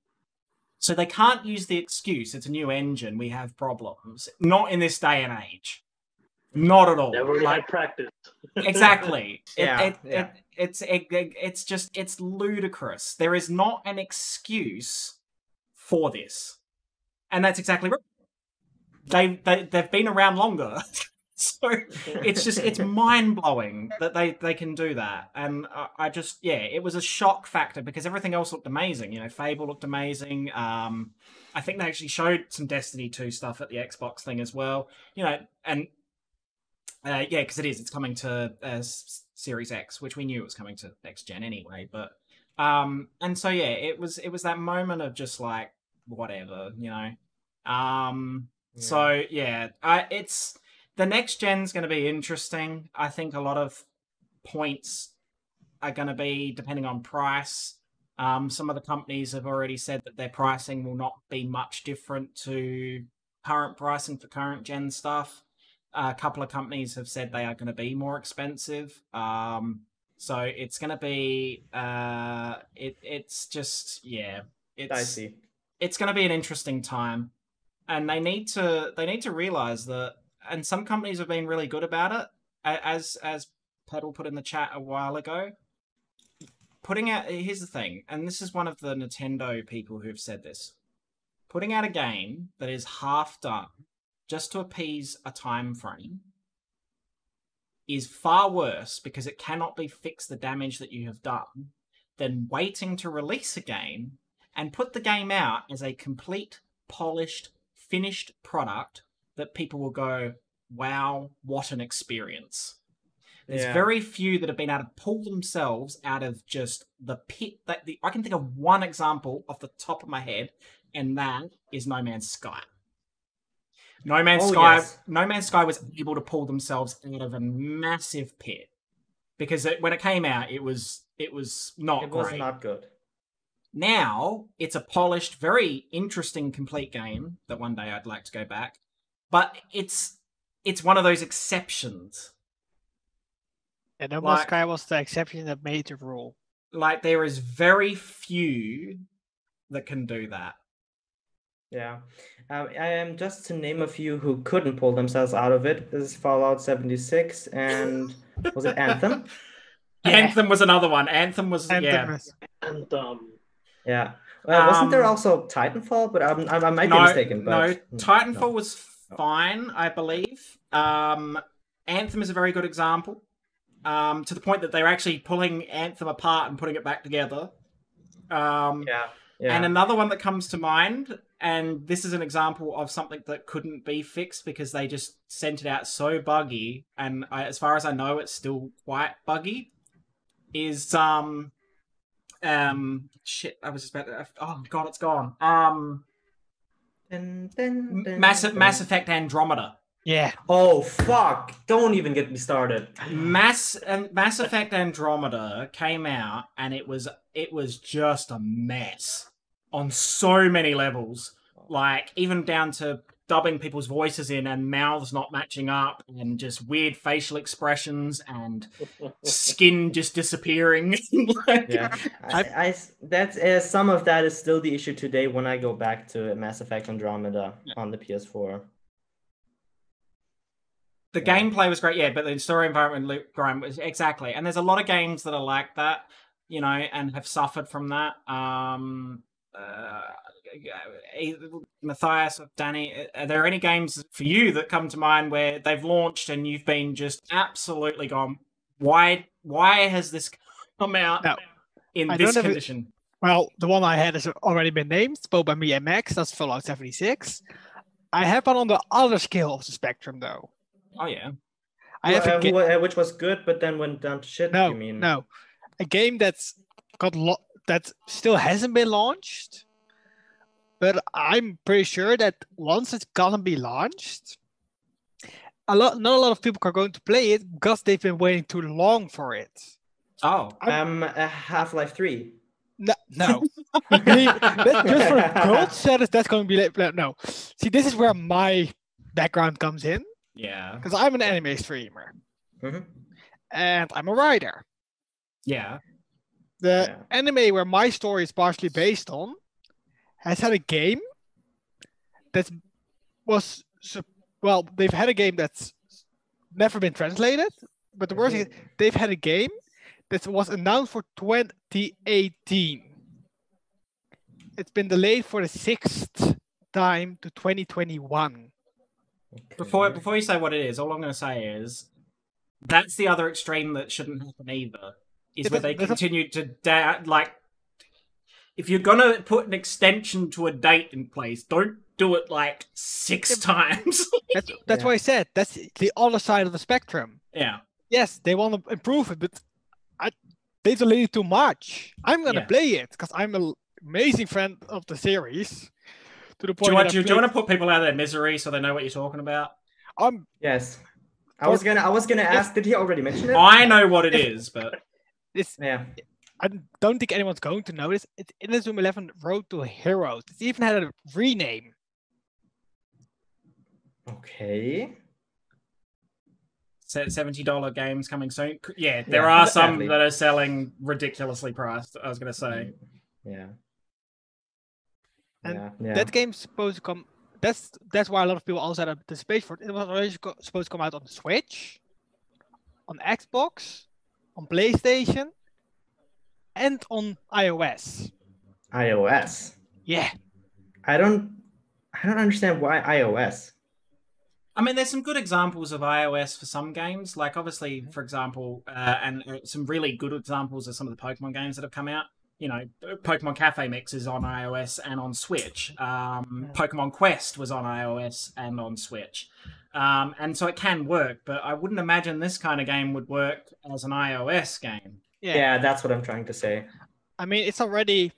So they can't use the excuse, it's a new engine, we have problems. Not in this day and age. Not at all. Never had practice. Exactly. It's ludicrous. There is not an excuse for this. And that's exactly right. They've been around longer. So it's mind-blowing that they can do that. And I just, it was a shock factor because everything else looked amazing. You know, Fable looked amazing. I think they actually showed some Destiny 2 stuff at the Xbox thing as well. You know, and because it's coming to Series X, which we knew it was coming to next gen anyway. But and so it was that moment of just like whatever, you know. So it's. The next gen's going to be interesting. I think a lot of points are going to be depending on price. Some of the companies have already said that their pricing will not be much different to current pricing for current gen stuff. A couple of companies have said they are going to be more expensive. So it's going to be it's just dicey. It's going to be an interesting time, and they need to realize that. And some companies have been really good about it, as Pedal put in the chat a while ago. Putting out, here's the thing, and this is one of the Nintendo people who've said this. Putting out a game that is half done just to appease a time frame is far worse because it cannot be fixed the damage that you have done than waiting to release a game and put the game out as a complete, polished, finished product that people will go, wow, what an experience. There's very few that have been able to pull themselves out of just the pit. I can think of one example off the top of my head, and that is No Man's Sky. No Man's Sky was able to pull themselves out of a massive pit because when it came out, it was not great. It was not good. Now it's a polished, very interesting, complete game that one day I'd like to go back. But it's one of those exceptions. And No Man's Sky was the exception that made the rule. Like, there is very few that can do that. Yeah. Just to name a few who couldn't pull themselves out of it is Fallout 76 and was it Anthem? Anthem was another one. Anthem. Yeah. Wasn't there also Titanfall? But I might be mistaken. But Titanfall was fine, I believe. Anthem is a very good example. To the point that they're actually pulling Anthem apart and putting it back together. And another one that comes to mind, and this is an example of something that couldn't be fixed because they just sent it out so buggy, and as far as I know, it's still quite buggy, is shit, I was just about to... Oh, God, it's gone. Mass Effect Andromeda. Yeah. Oh, fuck. Don't even get me started. Mass Effect Andromeda came out, and it was just a mess on so many levels. Like, even down to dubbing people's voices in and mouths not matching up and just weird facial expressions and skin just disappearing. That's some of that is still the issue today when I go back to Mass Effect Andromeda on the PS4. The gameplay was great, but the story environment loop grind was exactly. And there's a lot of games that are like that, you know, and have suffered from that. Matthias, Danny, are there any games for you that come to mind where they've launched and you've been just absolutely gone, why has this come out in this condition? Well, the one I had has already been named, both by me and Max. That's Fallout 76. I have one on the other scale of the spectrum, though. Oh, yeah. Which was good, but then went down to shit, you mean? No. A game that's that still hasn't been launched, but I'm pretty sure that once it's gonna be launched, not a lot of people are going to play it because they've been waiting too long for it. Oh. Half-Life 3. No. Just for gold status, that's going to be like, no. See, this is where my background comes in. Yeah. Because I'm an anime streamer. Mm-hmm. And I'm a writer. Yeah. The anime where my story is partially based on has had a game that was... Well, they've had a game that's never been translated. But the worst is they've had a game that was announced for 2018. It's been delayed for the 6th time to 2021. Okay. Before you say what it is, all I'm going to say is that's the other extreme that shouldn't happen either. Is where they continue to like. If you're gonna put an extension to a date in place, don't do it like 6 times. That's why I said that's the other side of the spectrum. Yeah. Yes, they want to improve it, but they delay it too much. I'm gonna play it because I'm an amazing fan of the series. To the point. Do you want to put people out of their misery so they know what you're talking about? Yes. I was gonna ask. Did he already mention it? I know what it is, but I don't think anyone's going to notice. It's Inazuma 11 Road to Heroes. It's even had a rename. Okay. $70 games coming soon. Yeah, there are some that are selling ridiculously priced, I was going to say. Yeah. And that game's supposed to come... That's why a lot of people also had the space for it. It was already supposed to come out on the Switch, on Xbox, on PlayStation, and on iOS. iOS? Yeah. I don't understand why iOS. I mean, there's some good examples of iOS for some games. Like, obviously, for example, and some really good examples of some of the Pokemon games that have come out. You know, Pokemon Cafe Mix is on iOS and on Switch. Pokemon Quest was on iOS and on Switch. And so it can work, but I wouldn't imagine this kind of game would work as an iOS game. Yeah, that's what I'm trying to say. I mean, it's already...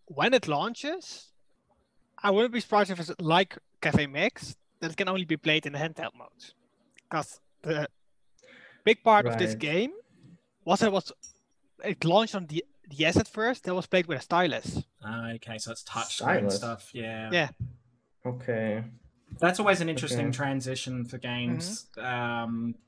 When it launches, I wouldn't be surprised if it's like Cafe Mix, that it can only be played in the handheld mode. Because the big part of this game was it launched on the DS at first, that was played with a stylus. Okay, so it's touchscreen stuff, yeah. Yeah. Okay. That's always an interesting transition for games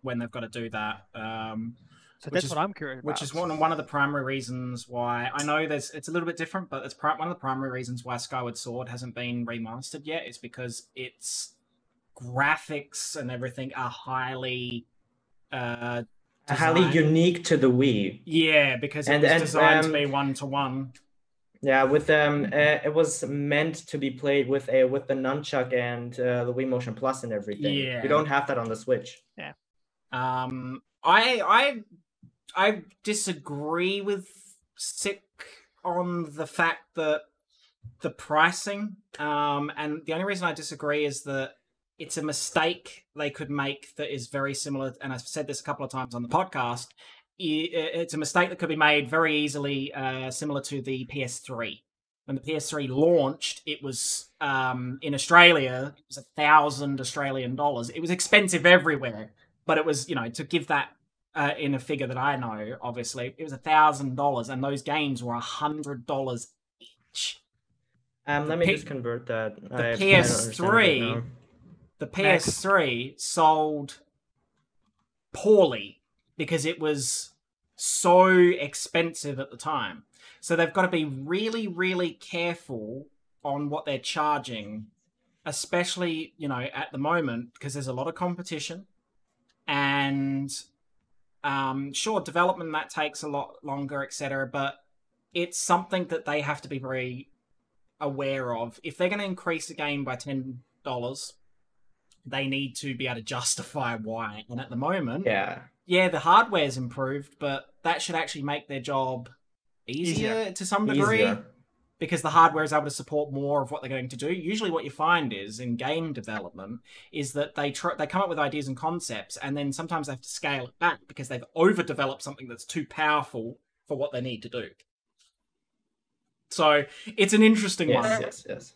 when they've got to do that. So that's what I'm curious about. Which is one of the primary reasons why... I know it's a little bit different, but it's one of the primary reasons why Skyward Sword hasn't been remastered yet. It's because its graphics and everything are highly... highly unique to the Wii. Yeah, because it was designed to be one-to-one. Yeah, with it was meant to be played with the nunchuck and the Wii Motion Plus and everything. Yeah. You don't have that on the Switch. Yeah. I disagree with Sick on the fact that the pricing, and the only reason I disagree is that it's a mistake they could make that is very similar, and I've said this a couple of times on the podcast, it's a mistake that could be made very easily similar to the PS3. When the PS3 launched, it was, in Australia, it was 1,000 Australian dollars. It was expensive everywhere, but it was, to give that in a figure that I know, obviously, it was $1,000, and those games were $100 each. Let me just convert that. The PS3 sold poorly because it was so expensive at the time. So they've got to be really, really careful on what they're charging, especially, at the moment, because there's a lot of competition. And sure, development, that takes a lot longer, etc. But it's something that they have to be very aware of. If they're going to increase the game by $10, they need to be able to justify why. And at the moment, the hardware's improved, but that should actually make their job easier to some degree. Because the hardware is able to support more of what they're going to do. Usually what you find is, in game development, is that they come up with ideas and concepts, and then sometimes they have to scale it back because they've overdeveloped something that's too powerful for what they need to do. So, it's an interesting one. Yes.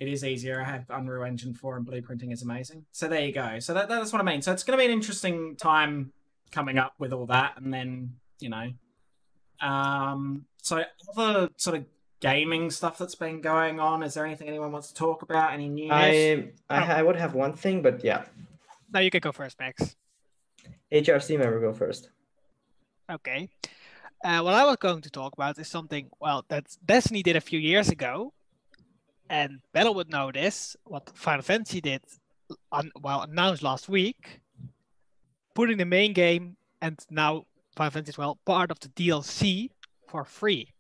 It is easier. I have Unreal Engine 4 and blueprinting is amazing. So there you go. So that's what I mean. So it's going to be an interesting time coming up with all that. And then, so other sort of gaming stuff that's been going on. Is there anything anyone wants to talk about? Any news? I would have one thing, but yeah. No, you can go first, Max. AGRC member, go first. Okay. What I was going to talk about is something, that Destiny did a few years ago. And Battle would know this, what Final Fantasy did, announced last week, putting the main game and now Final Fantasy as well, part of the DLC for free.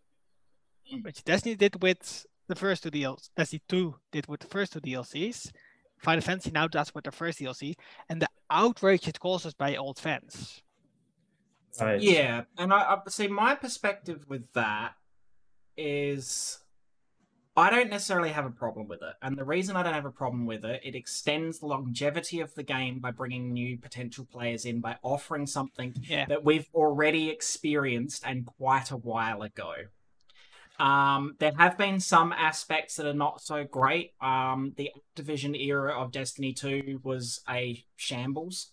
Which Destiny did with the first two DLCs. Destiny 2 did with the first two DLCs. Final Fantasy now does with the first DLC, and the outrage it causes by old fans. Right. Yeah, and I see my perspective with that is I don't necessarily have a problem with it. And the reason I don't have a problem with it, it extends the longevity of the game by bringing new potential players in, by offering something that we've already experienced and quite a while ago. There have been some aspects that are not so great. The Activision era of Destiny 2 was a shambles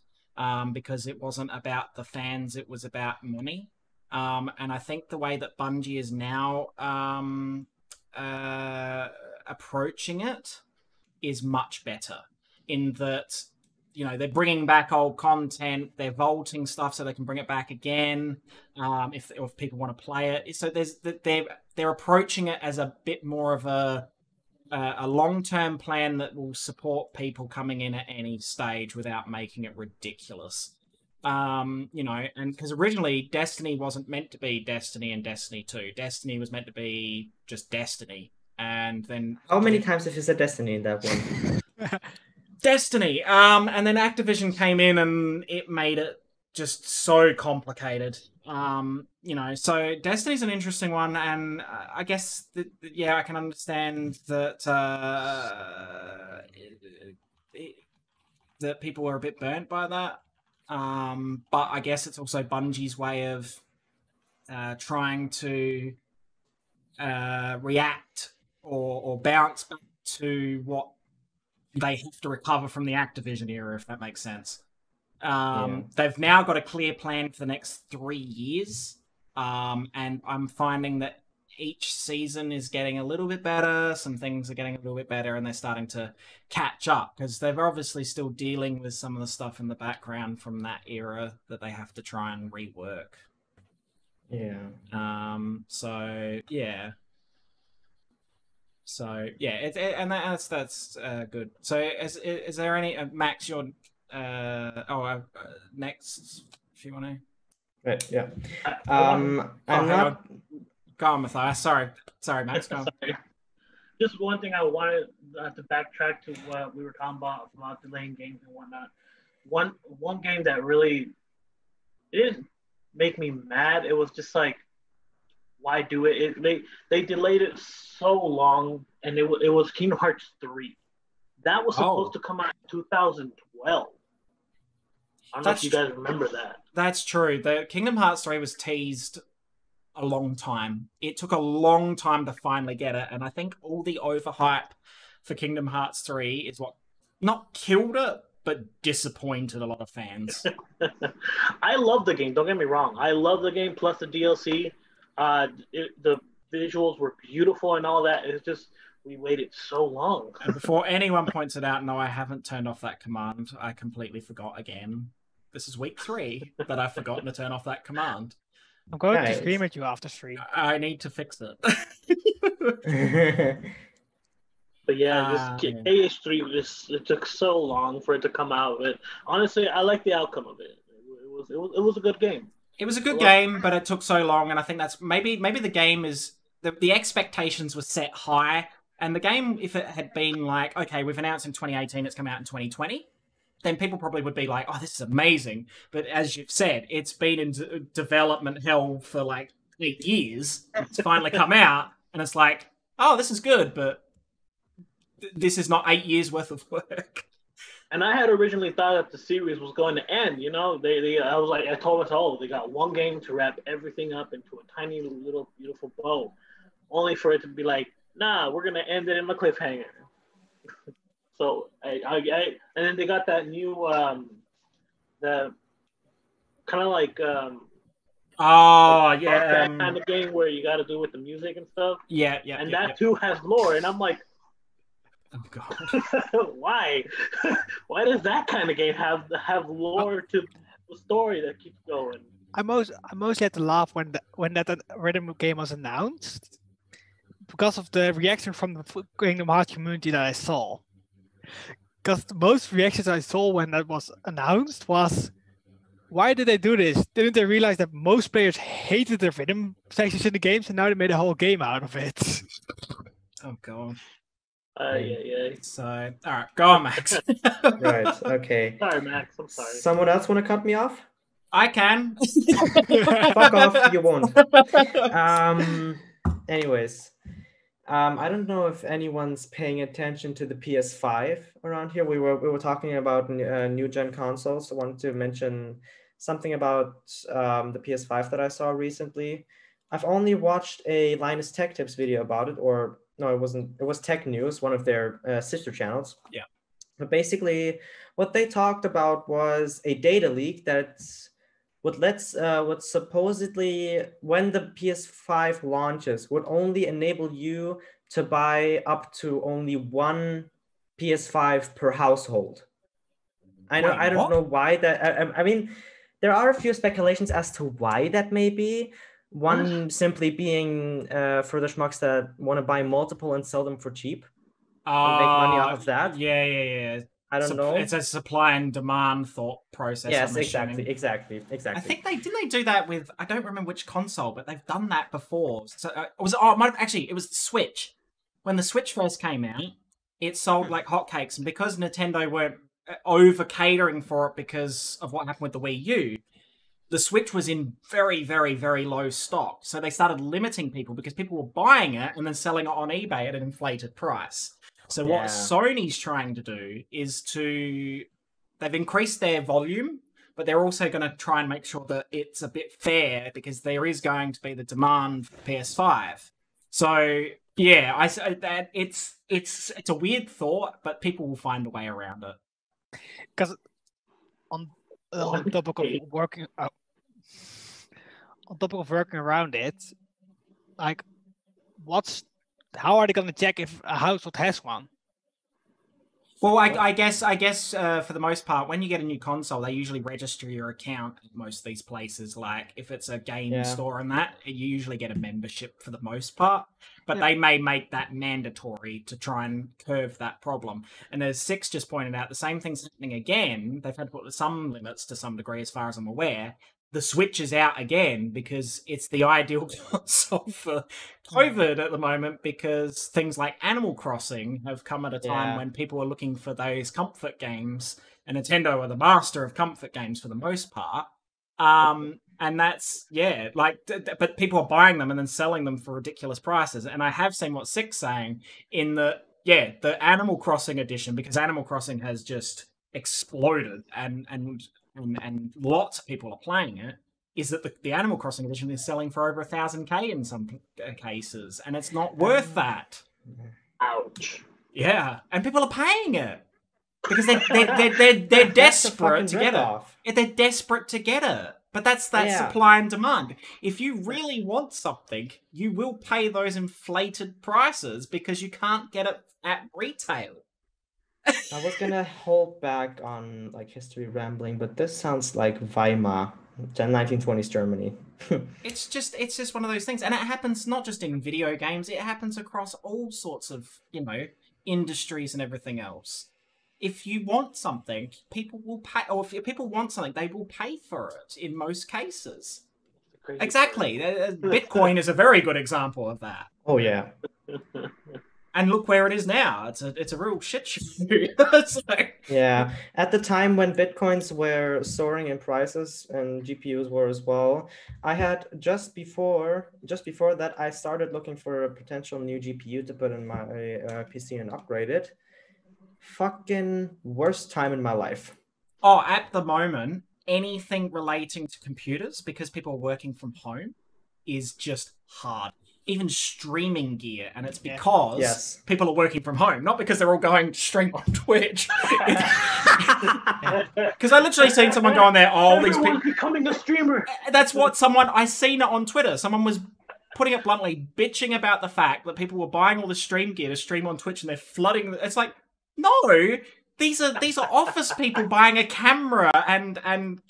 because it wasn't about the fans, it was about money. And I think the way that Bungie is now approaching it is much better in that, you know, they're bringing back old content, they're vaulting stuff so they can bring it back again if people want to play it. So they're approaching it as a bit more of a long-term plan that will support people coming in at any stage without making it ridiculous. You know, and because originally Destiny wasn't meant to be Destiny and Destiny 2. Destiny was meant to be just Destiny. And then how many times have you said Destiny in that one? Destiny. And then Activision came in and it made it just so complicated. You know, so Destiny's an interesting one, and I guess yeah, I can understand that that people are a bit burnt by that. But I guess it's also Bungie's way of trying to react or bounce back to what they have to recover from the Activision era, if that makes sense. They've now got a clear plan for the next 3 years, and I'm finding that each season is getting a little bit better, some things are getting a little bit better, and they're starting to catch up, because they're obviously still dealing with some of the stuff in the background from that era that they have to try and rework. So yeah, that's good. So is there any Max? Your next if you want to. Right. Yeah. I'm not. Go on, Matthias. Sorry, Max. Go on. Sorry. Just one thing I wanted to backtrack to what we were talking about delaying games and whatnot. One game that really didn't make me mad. It was just like, why do it? They delayed it so long, and it was Kingdom Hearts 3. That was supposed to come out in 2012. I don't know if you guys remember that. That's true. The Kingdom Hearts 3 was teased a long time. It took a long time to finally get it, and I think all the overhype for Kingdom Hearts 3 is what not killed it, but disappointed a lot of fans. I love the game. Don't get me wrong. I love the game plus the DLC. The visuals were beautiful and all that. It's just we waited so long. And before anyone points it out, no, I haven't turned off that command. I completely forgot again. This is week 3 that I've forgotten to turn off that command. I'm going to scream at you after stream. I need to fix it. But yeah, this KH3, it took so long for it to come out. But honestly, I like the outcome of it. It was a good game. It was a good game, but it took so long, and I think that's maybe the game is the expectations were set high, and the game, if it had been like, okay, we've announced in 2018, it's come out in 2020, then people probably would be like, oh, this is amazing. But as you've said, it's been in development hell for like 8 years. It's finally come out, and it's like, oh, this is good, but this is not 8 years worth of work. And I had originally thought that the series was going to end. You know, I was like, I told us all, they got one game to wrap everything up into a tiny little beautiful bow, only for it to be like, nah, we're gonna end it in a cliffhanger. So and then they got that new the kind of like that kind of game where you got to do with the music and stuff. And that too has lore, and I'm like, oh god, why? Why does that kind of game have lore to the story that keeps going? I mostly had to laugh when that rhythm game was announced because of the reaction from the Kingdom Hearts community that I saw. Because most reactions I saw when that was announced was, why did they do this? Didn't they realize that most players hated the rhythm sections in the games, and now they made a whole game out of it? Oh god. Yeah. So, all right, go on, Max. Right. Okay. Sorry, Max. I'm sorry. Someone else want to cut me off? I can. Fuck off. You won't. Anyways, I don't know if anyone's paying attention to the PS5 around here. We were talking about new gen consoles. I wanted to mention something about the PS5 that I saw recently. I've only watched a Linus Tech Tips video about it, or no, it wasn't. It was Tech News, one of their sister channels. Yeah. But basically, what they talked about was a data leak that's what supposedly, when the PS5 launches, would only enable you to buy up to only one PS5 per household. I don't know why that. I mean, there are a few speculations as to why that may be. One simply being for the schmucks that want to buy multiple and sell them for cheap. And make money off of that. Yeah. I don't know. It's a supply and demand thought process. Yes, exactly. I think they do that with, I don't remember which console, but they've done that before. So it was the Switch. When the Switch first came out, it sold like hotcakes, and because Nintendo weren't over catering for it because of what happened with the Wii U, the Switch was in very, very, very low stock. So they started limiting people because people were buying it and then selling it on eBay at an inflated price. So what Sony's trying to do is they've increased their volume, but they're also going to try and make sure that it's a bit fair because there is going to be the demand for PS5. So yeah, I say that it's a weird thought, but people will find a way around it. Because on topic of working around it, like how are they going to check if a household has one? Well, I guess for the most part, when you get a new console, they usually register your account at most of these places. Like if it's a game store and that, you usually get a membership for the most part. But they may make that mandatory to try and curb that problem. And as Six just pointed out, the same thing's happening again. They've had to put some limits to some degree, as far as I'm aware. The Switch is out again because it's the ideal console for COVID at the moment, because things like Animal Crossing have come at a time when people are looking for those comfort games, and Nintendo are the master of comfort games for the most part. And that's, but people are buying them and then selling them for ridiculous prices. And I have seen what Six saying in the Animal Crossing edition, because Animal Crossing has just exploded and lots of people are playing it, is that the Animal Crossing edition is selling for over 1,000K in some cases, and it's not worth that. Ouch. Yeah, and people are paying it because they're desperate to get it. They're desperate to get it, but that's supply and demand. If you really want something, you will pay those inflated prices because you can't get it at retail. I was gonna hold back on like history rambling, but this sounds like Weimar, 1920s Germany. It's just one of those things, and it happens not just in video games. It happens across all sorts of industries and everything else. If you want something, people will pay, or if people want something, they will pay for it in most cases. Exactly. Bitcoin is a very good example of that. Oh yeah. And look where it is now. It's a real shit show. Yeah. At the time when Bitcoins were soaring in prices and GPUs were as well, I had just before that, I started looking for a potential new GPU to put in my PC and upgrade it. Fucking worst time in my life. Oh, at the moment, anything relating to computers, because people are working from home, is just hard. Even streaming gear, and it's because people are working from home, not because they're all going to stream on Twitch. Because I literally seen someone go on there, everyone's these people becoming a streamer. That's what I seen it on Twitter. Someone was, putting it bluntly, bitching about the fact that people were buying all the stream gear to stream on Twitch, and they're flooding. It's like, no, these are office people buying a camera and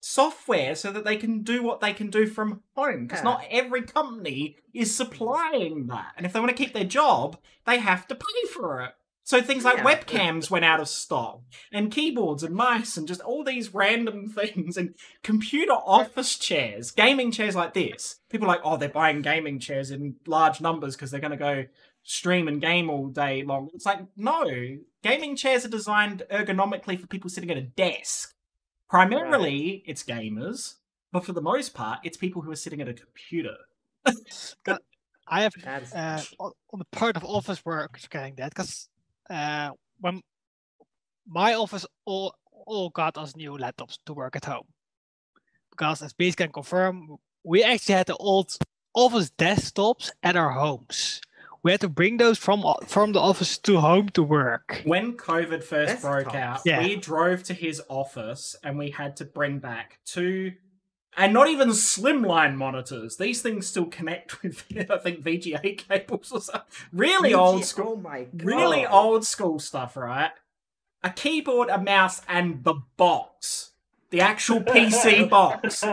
software so that they can do what they can do from home, because not every company is supplying that, and if they want to keep their job, they have to pay for it. So things like webcams went out of stock, and keyboards and mice, and just all these random things, and computer office chairs, gaming chairs like this. People are like, oh, they're buying gaming chairs in large numbers because they're going to go stream and game all day long. It's like, no, gaming chairs are designed ergonomically for people sitting at a desk. Primarily, it's gamers, but for the most part, it's people who are sitting at a computer. I have on the part of office work getting that, because when my office all got us new laptops to work at home, because as Beaz can confirm, we actually had the old office desktops at our homes. We had to bring those from the office to home to work. When COVID first broke out, we drove to his office and we had to bring back 2, and not even slimline monitors. These things still connect with, I think, VGA cables or something. Really old school. Oh my God. Really old school stuff, right? A keyboard, a mouse, and the box. The actual PC box.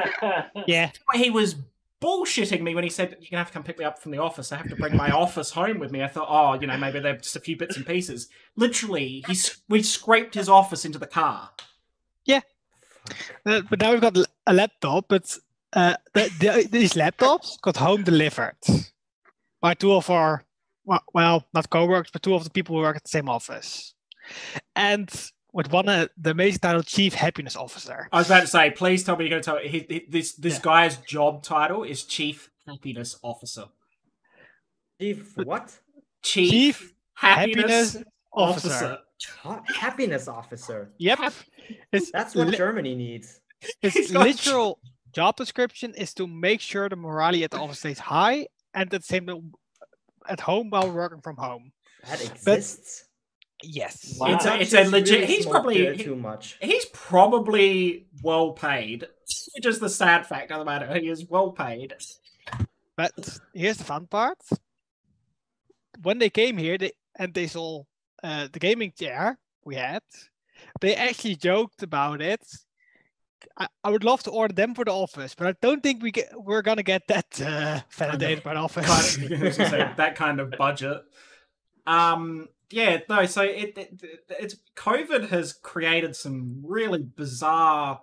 Yeah. He was bullshitting me when he said, you're going to have to come pick me up from the office. I have to bring my office home with me. I thought, oh, you know, maybe they're just a few bits and pieces. Literally, we scraped his office into the car. Yeah. But now we've got a laptop, but these laptops got home delivered by 2 of our, well, not co-workers, but 2 of the people who work at the same office. And with one, the amazing title, Chief Happiness Officer. I was about to say, please tell me you're going to tell this guy's job title is Chief Happiness Officer. Chief what? Chief Happiness Officer. Happiness Officer. Yep. That's what Germany needs. His literal job description is to make sure the morale at the office stays high, and at the same time at home while working from home. That exists. Yes. Wow. It's a legit. Really he's probably too much. He's probably well paid. Just the sad fact of the matter, he is well paid. But here's the fun part. When they came here, they saw the gaming chair we had. They actually joked about it. I would love to order them for the office, but I don't think we're gonna get that validated by the office. That kind of budget. Yeah, no. So it's COVID has created some really bizarre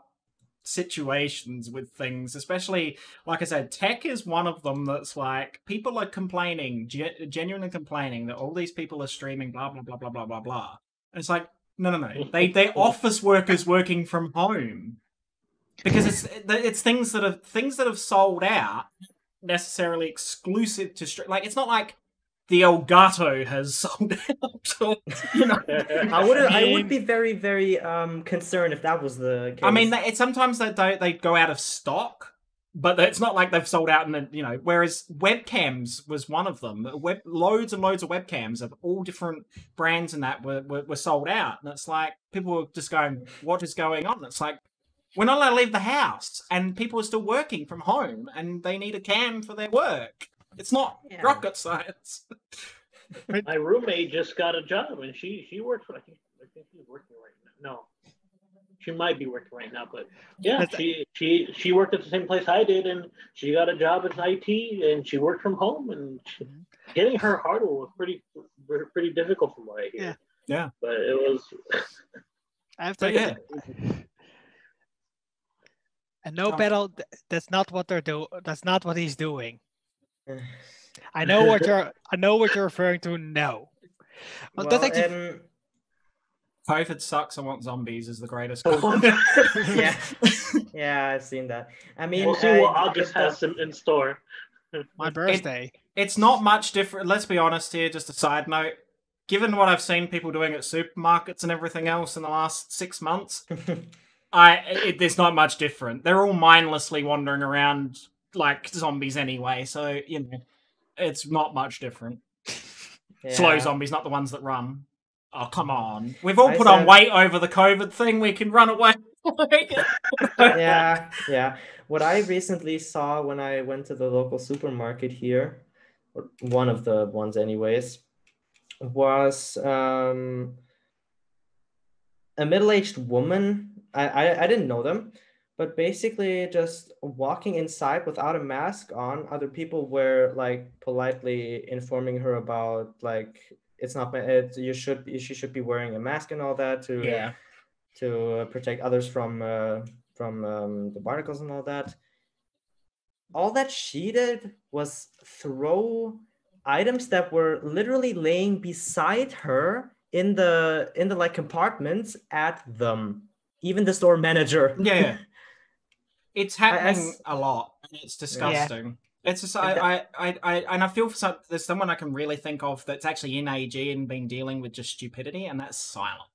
situations with things, especially, like I said, tech is one of them. That's like people are complaining, genuinely complaining that all these people are streaming, blah blah blah blah blah blah blah. And it's like, no. They're office workers working from home, because it's things that have sold out, necessarily exclusive to like it's not like the Elgato has sold out. Or, you know, I would be very, very concerned if that was the case. I mean, sometimes they go out of stock, but it's not like they've sold out. And you know, whereas webcams was one of them. Loads and loads of webcams of all different brands and that were sold out. And it's like people were just going, "What is going on?" And it's like, we're not allowed to leave the house, and people are still working from home, and they need a cam for their work. It's not rocket science. My roommate just got a job, and she works for. I think she's working right now. No, she might be working right now, but yeah, she worked at the same place I did, and she got a job in IT, and she worked from home, and getting her hardware was pretty difficult from what I hear. Yeah, but it was. I have to. Yeah. And no, Battle. That's not what they're doing. That's not what he's doing. I know what you're referring to. No, well, that's actually. COVID sucks. I want zombies is the greatest. Yeah, I've seen that. I mean, we'll see what August has in store. My birthday. It's not much different. Let's be honest here. Just a side note. Given what I've seen people doing at supermarkets and everything else in the last 6 months, there's not much different. They're all mindlessly wandering around like zombies anyway, so you know it's not much different. Slow zombies, not the ones that run. Oh, come on. We've all put on weight over the COVID thing. We can run away. Yeah. What I recently saw when I went to the local supermarket here, or one of the ones anyways, was a middle-aged woman. I didn't know them, but basically just walking inside without a mask on. Other people were like politely informing her about like she should be wearing a mask and all that to protect others from the particles and all that. All that she did was throw items that were literally laying beside her in the like compartments at them. Even the store manager. Yeah. It's happening a lot, and it's disgusting. Yeah. It's just I feel for there's someone I can really think of that's actually in AG and been dealing with just stupidity, and that's Silent.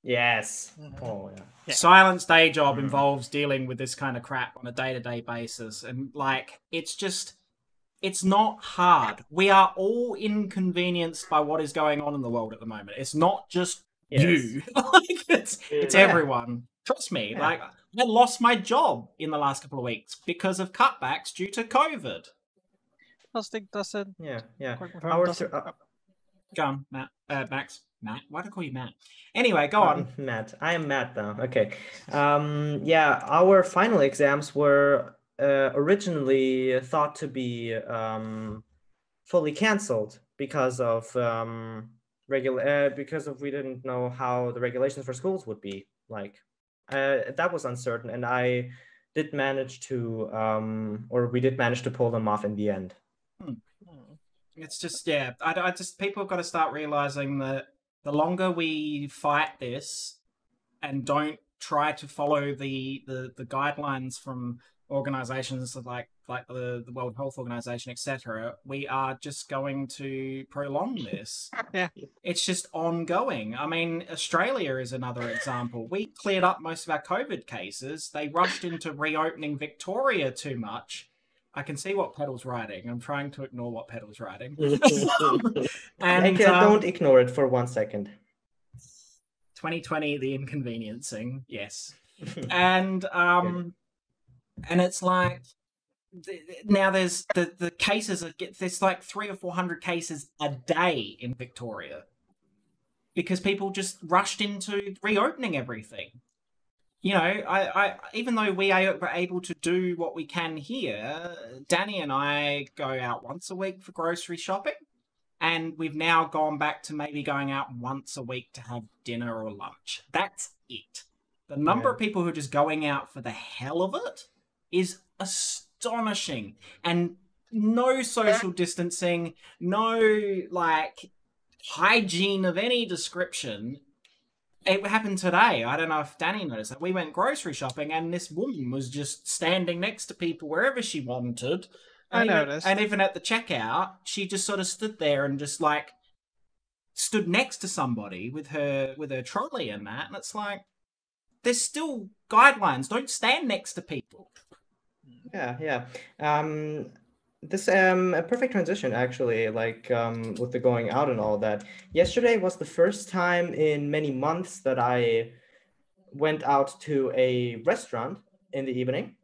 Yes. Oh yeah. Silent's day job involves dealing with this kind of crap on a day-to-day basis, and like it's not hard. We are all inconvenienced by what is going on in the world at the moment. It's not just you. Like, it's everyone. Trust me. Yeah. Like, I lost my job in the last couple of weeks because of cutbacks due to COVID. Go on, Matt. Max. Matt? Why do I call you Matt? Anyway, go on. Matt. I am Matt now. Okay. Yeah, our final exams were originally thought to be fully canceled because of we didn't know how the regulations for schools would be like. That was uncertain, and I did manage to we did manage to pull them off in the end. It's just I just people have got to start realizing that the longer we fight this and don't try to follow the guidelines from organizations like the World Health Organization, etc., we are just going to prolong this. Yeah. It's just ongoing. I mean, Australia is another example. We cleared up most of our COVID cases. They rushed into reopening Victoria too much. I can see what Pedal's writing. I'm trying to ignore what Pedal's writing. And don't ignore it for 1 second. 2020, the inconveniencing, yes. And it's like now there's the cases there's like 300 or 400 cases a day in Victoria because people just rushed into reopening everything. You know, I even though we are able to do what we can here, Danny and I go out once a week for grocery shopping, and we've now gone back to maybe going out once a week to have dinner or lunch. That's it. The number of people who are just going out for the hell of it is astonishing. And no social distancing, no, like, hygiene of any description. It happened today. I don't know if Danny noticed that. We went grocery shopping and this woman was just standing next to people wherever she wanted. I noticed. And even at the checkout, she just sort of stood there and just, like, stood next to somebody with her trolley and that. And it's like, there's still guidelines. Don't stand next to people. Yeah. This a perfect transition, actually, like with the going out and all that. Yesterday was the first time in many months that I went out to a restaurant in the evening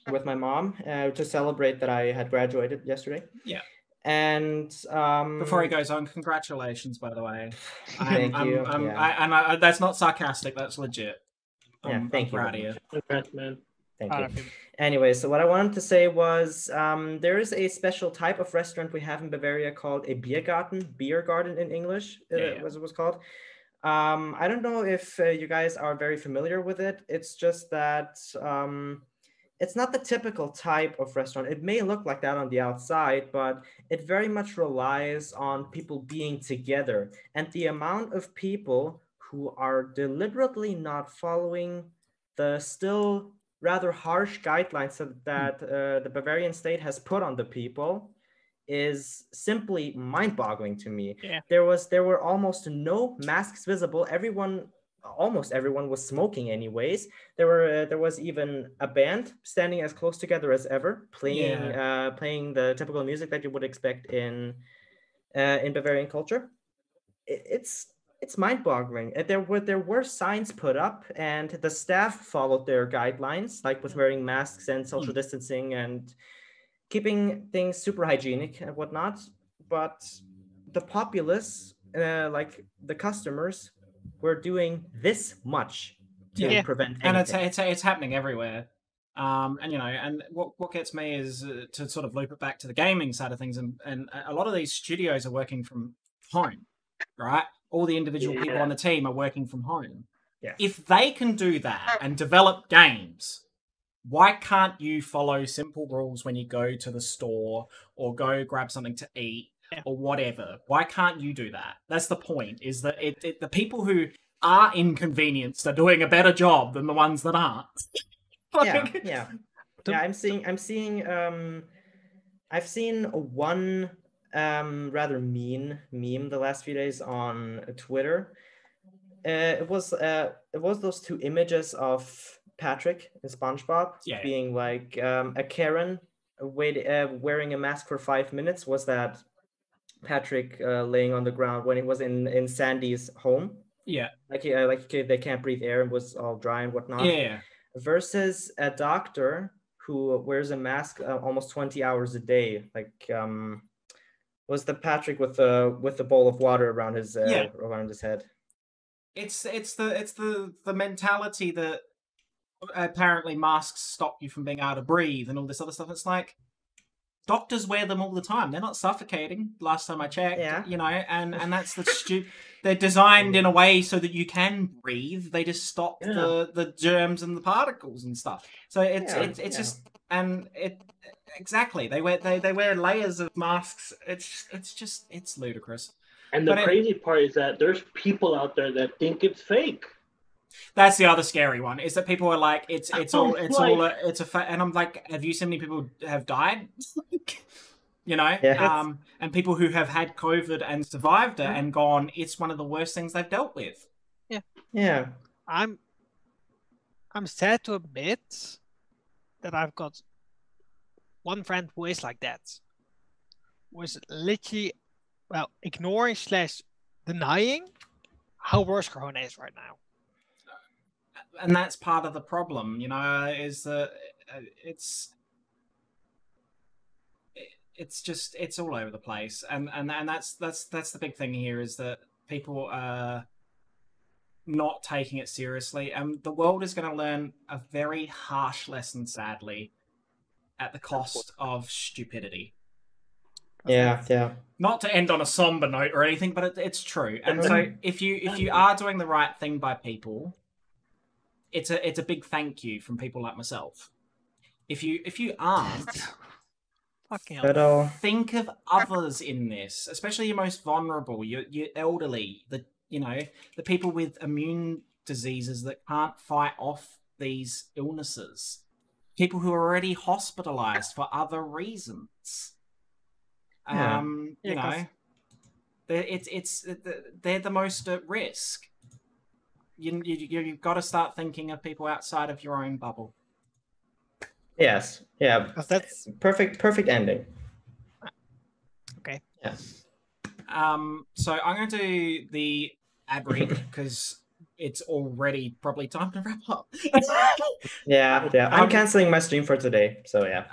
with my mom to celebrate that I had graduated yesterday. Yeah. And before he goes on, congratulations, by the way. Thank you. That's not sarcastic. That's legit. Thank you. Proud of you. Congrats, man. Thank you. Anyway, so what I wanted to say was there is a special type of restaurant we have in Bavaria called a beer garden in English, as it was called. I don't know if you guys are very familiar with it. It's just that it's not the typical type of restaurant. It may look like that on the outside, but it very much relies on people being together. And the amount of people who are deliberately not following the still rather harsh guidelines that the Bavarian state has put on the people is simply mind-boggling to me. Yeah. There were almost no masks visible. Almost everyone was smoking anyways. There was even a band standing as close together as ever, playing the typical music that you would expect in Bavarian culture. It's mind-boggling. There were signs put up, and the staff followed their guidelines, like with wearing masks and social distancing and keeping things super hygienic and whatnot. But the populace, like the customers, were doing this much to prevent anything. And it's happening everywhere. And what gets me is to sort of loop it back to the gaming side of things, and a lot of these studios are working from home, right? All the individual people on the team are working from home. Yeah. If they can do that and develop games, why can't you follow simple rules when you go to the store or go grab something to eat? or whatever. Why can't you do that? That's the point, is that the people who are inconvenienced are doing a better job than the ones that aren't. Yeah. I've seen one rather mean meme the last few days on Twitter. It was those two images of Patrick in SpongeBob being like a Karen wearing a mask for 5 minutes. Was that Patrick laying on the ground when he was in Sandy's home? Yeah, like they can't breathe air and was all dry and whatnot. Yeah. Versus a doctor who wears a mask almost 20 hours a day. Like was the Patrick with the bowl of water around his head. It's the mentality that apparently masks stop you from being able to breathe and all this other stuff. It's like, doctors wear them all the time. They're not suffocating. Last time I checked, and that's the stupid. They're designed in a way so that you can breathe. They just stop the germs and the particles and stuff. So it's just exactly. They wear layers of masks. It's ludicrous. And the crazy part is that there's people out there that think it's fake. That's the other scary one, is that people are like, it's a and I'm like, have you seen many people have died? And people who have had COVID and survived it and gone, it's one of the worst things they've dealt with. Yeah. I'm sad to admit that I've got one friend who is like that. Was literally, ignoring / denying how worse Corona is right now. And that's part of the problem, is that it's all over the place, and that's the big thing here, is that people are not taking it seriously, and the world is going to learn a very harsh lesson, sadly, at the cost of stupidity. Yeah. Not to end on a somber note or anything, but it's true. And so if you are doing the right thing by people, it's a big thank you from people like myself. If you aren't, think of others in this, especially your most vulnerable, your elderly, the people with immune diseases that can't fight off these illnesses, people who are already hospitalized for other reasons. They're the most at risk. You've got to start thinking of people outside of your own bubble. Yes. Yeah. That's perfect ending. Okay. Yeah. So I'm going to do the ad read because it's already probably time to wrap up. Yeah. I'm canceling my stream for today. So yeah.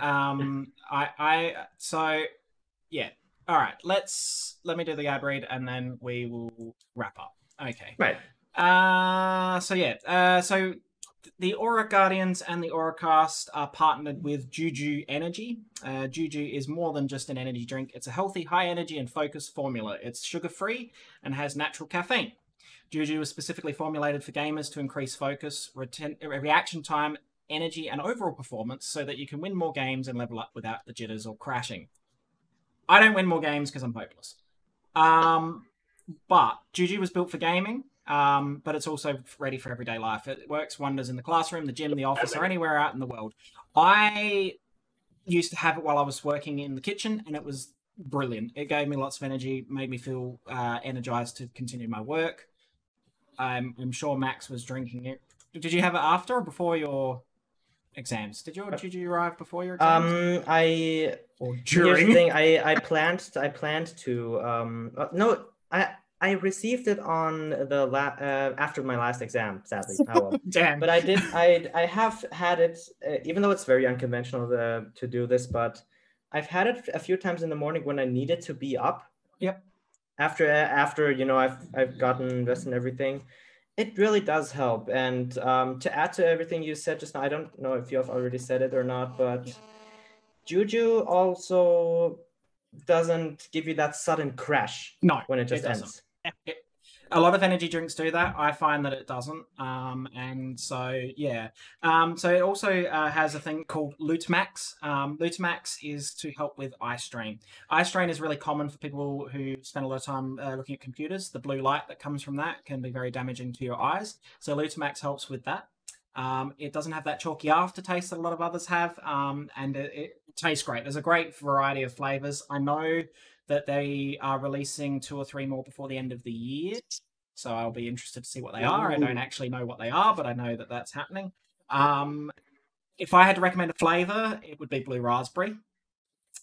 All right. Let me do the ad read and then we will wrap up. Okay. Right. So the Aura Guardians and the AuraCast are partnered with Juju Energy. Juju is more than just an energy drink. It's a healthy, high energy and focus formula. It's sugar-free and has natural caffeine. Juju is specifically formulated for gamers to increase focus, reaction time, energy, and overall performance so that you can win more games and level up without the jitters or crashing. I don't win more games because I'm hopeless. But Juju was built for gaming. But it's also ready for everyday life. It works wonders in the classroom, the gym, the office, or anywhere out in the world. I used to have it while I was working in the kitchen, and it was brilliant. It gave me lots of energy, made me feel energized to continue my work. I'm sure Max was drinking it. Did you have it after or before your exams? Did you arrive before your exams? Or during? I planned to. No, I received it on the after my last exam, sadly. Oh, well. Damn. But I have had it, even though it's very unconventional to do this, but I've had it a few times in the morning when I needed to be up. Yep. After I've gotten rest and everything, it really does help. And to add to everything you said just now, I don't know if you have already said it or not, but Juju also doesn't give you that sudden crash. No, when it just ends. A lot of energy drinks do that. I find that it doesn't. And so, yeah. So it also has a thing called Lutemax. Lutemax is to help with eye strain. Eye strain is really common for people who spend a lot of time looking at computers. The blue light that comes from that can be very damaging to your eyes. So Lutemax helps with that. It doesn't have that chalky aftertaste that a lot of others have. And it tastes great. There's a great variety of flavors. I know that they are releasing 2 or 3 more before the end of the year. So I'll be interested to see what they are. I don't actually know what they are, but I know that that's happening. If I had to recommend a flavor, it would be blue raspberry.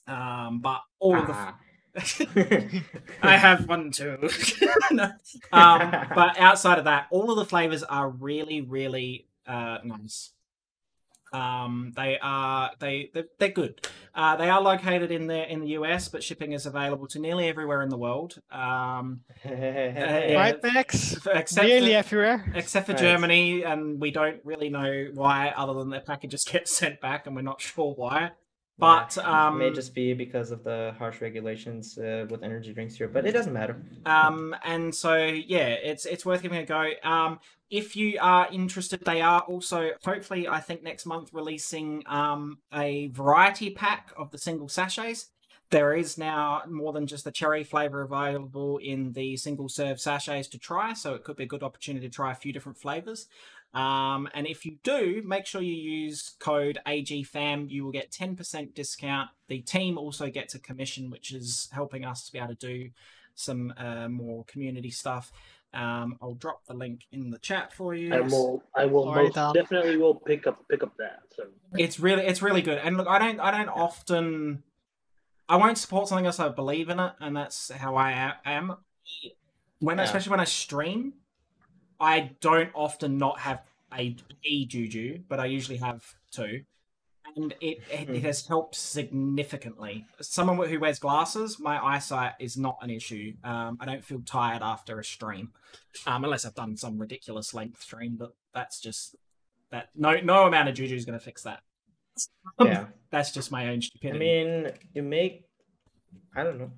But all of the... I have one too. No. But outside of that, all of the flavors are really, really nice. They're good. They are located in the US, but shipping is available to nearly everywhere in the world. Right, Max? Nearly everywhere. Except for Germany, and we don't really know why, other than their packages get sent back, and we're not sure why. But it may just be because of the harsh regulations with energy drinks here, but it doesn't matter. And so yeah, it's worth giving it a go. If you are interested, they are also hopefully, I think, next month releasing a variety pack of the single sachets. There is now more than just the cherry flavor available in the single serve sachets to try, so it could be a good opportunity to try a few different flavors. And if you do, make sure you use code AGFAM. You will get 10% discount. The team also gets a commission, which is helping us to be able to do some more community stuff. I'll drop the link in the chat for you. I will most definitely will pick up that. So it's really good. And look, I don't often, I won't support something unless I believe in it, and that's how I am. Especially when I stream, I don't often not have a juju, but I usually have 2. And it has helped significantly. Someone who wears glasses, my eyesight is not an issue. I don't feel tired after a stream, unless I've done some ridiculous length stream. But that's just that. No amount of juju is going to fix that. Yeah, that's just my own stupidity. I mean, I don't know.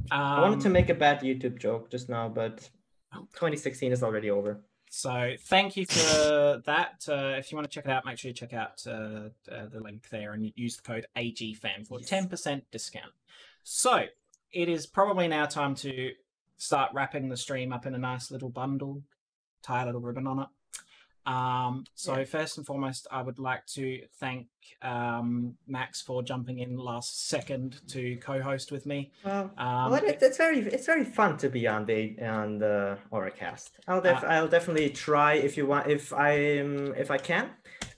I wanted to make a bad YouTube joke just now, but 2016 is already over. So thank you for that. If you want to check it out, make sure you check out the link there and use the code AGFAM for 10% discount. So it is probably now time to start wrapping the stream up in a nice little bundle, tie a little ribbon on it. First and foremost, I would like to thank Max for jumping in last second to co-host with me. It's very fun to be on the AuraCast. I'll definitely try if I can.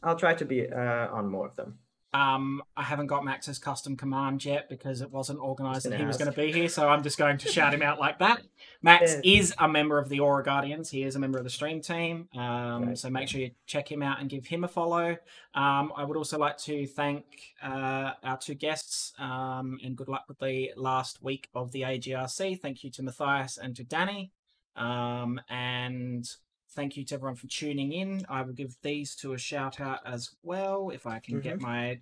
I'll try to be on more of them. I haven't got Max's custom command yet because it wasn't organized that he was going to be here, so I'm just going to shout him out like that. Max is a member of the Aura Guardians. He is a member of the stream team. So make sure you check him out and give him a follow. I would also like to thank our 2 guests and good luck with the last week of the AGRC. Thank you to Matthias and to Danny. And thank you to everyone for tuning in. I will give these 2 a shout out as well if I can get my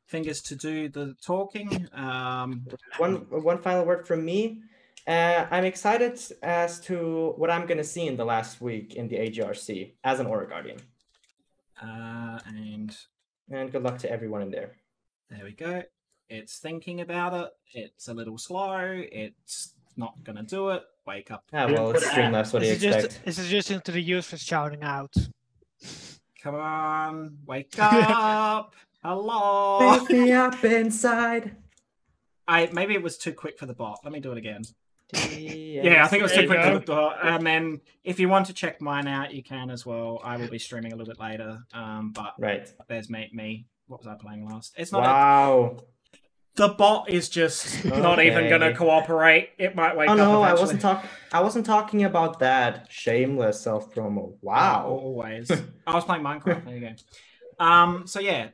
fingers to do the talking. One final word from me. I'm excited as to what I'm going to see in the last week in the AGRC as an Aura Guardian. And good luck to everyone in there. There we go. It's thinking about it. It's a little slow. It's not going to do it. Wake up. Well, it's Streamlabs. What do you expect? It's suggesting to the youth for shouting out. Come on. Wake up. Hello. Wake me up inside. Maybe it was too quick for the bot. Let me do it again. Yeah, I think it was too quick for the bot. And then if you want to check mine out, you can as well. I will be streaming a little bit later. But there's me. What was I playing last? It's not. Wow. The bot is just not even going to cooperate. It might wake up. No, eventually. I wasn't talking about that. Shameless self promo. Wow. Always. I was playing Minecraft. There you go. So yeah,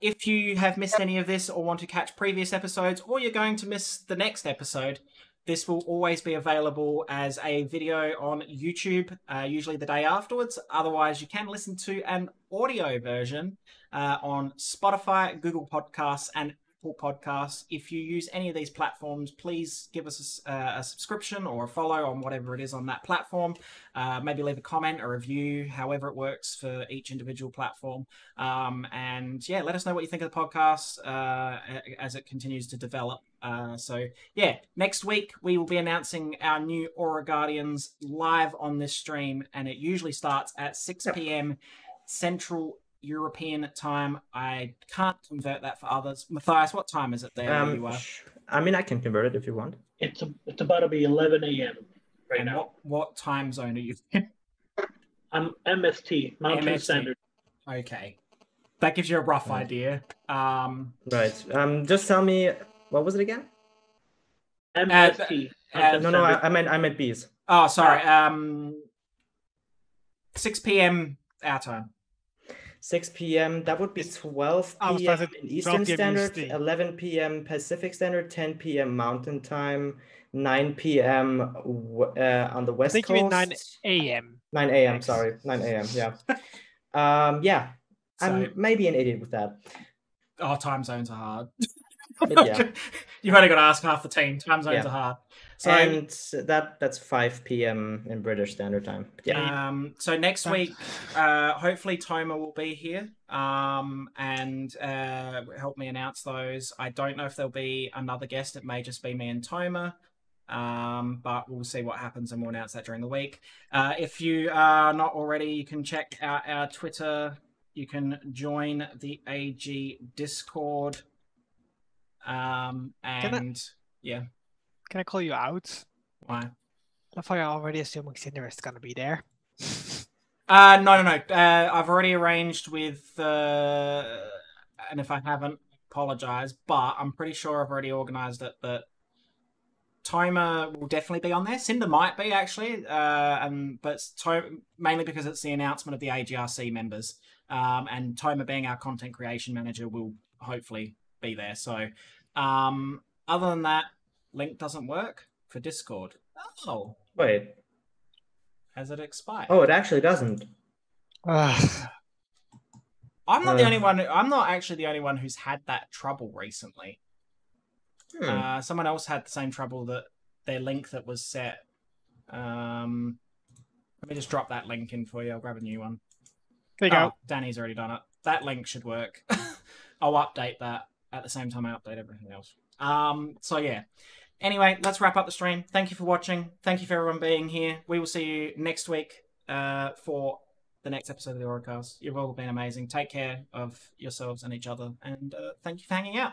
if you have missed any of this or want to catch previous episodes, or you're going to miss the next episode, this will always be available as a video on YouTube, usually the day afterwards. Otherwise, you can listen to an audio version on Spotify, Google Podcasts, and Podcasts. If you use any of these platforms, please give us a subscription or a follow on whatever it is on that platform. Maybe leave a comment or review, however it works for each individual platform. And yeah, let us know what you think of the podcast as it continues to develop. So yeah, next week we will be announcing our new Aura Guardians live on this stream, and it usually starts at 6 p.m. Central European time. I can't convert that for others. Matthias, what time is it there where you are? I mean, I can convert it if you want. It's about to be 11 a.m. right and now. What time zone are you in? I'm MST, Mountain Standard. Okay. That gives you a rough idea. Right. Just tell me, what was it again? MST. No, I meant bees. Oh, sorry. 6 p.m. our time. 6 p.m. That would be 12 p.m. in Eastern Standard, 11 p.m. Pacific Standard, 10 p.m. Mountain Time, 9 p.m. On the West Coast. I think you mean 9 a.m. 9 a.m. Sorry, 9 a.m. Yeah. Yeah. I'm maybe an idiot with that. Oh, time zones are hard. Yeah. You've only got to ask half the team. Time zones are hard. So, and that's 5 p.m. in British Standard Time. Yeah. So next week, hopefully Toma will be here and help me announce those. I don't know if there'll be another guest. It may just be me and Toma. But we'll see what happens and we'll announce that during the week. If you are not already, you can check out our Twitter. You can join the AG Discord. Can I call you out? Why? I thought you're already assuming Cinder is going to be there. No. I've already arranged with, and if I haven't, apologize, but I'm pretty sure I've already organised it that Toma will definitely be on there. Cinder might be, actually, but mainly because it's the announcement of the AGRC members. And Toma being our content creation manager will hopefully be there. So, other than that, link doesn't work for Discord. Oh. Wait. Has it expired? Oh, it actually doesn't. I'm not the only one. I'm not actually the only one who's had that trouble recently. Someone else had the same trouble that their link that was set. Let me just drop that link in for you. I'll grab a new one. There you go. Danny's already done it. That link should work. I'll update that at the same time I update everything else. So yeah. Anyway, let's wrap up the stream. Thank you for watching. Thank you for everyone being here. We will see you next week for the next episode of the AuraCast. You've all been amazing. Take care of yourselves and each other. And thank you for hanging out.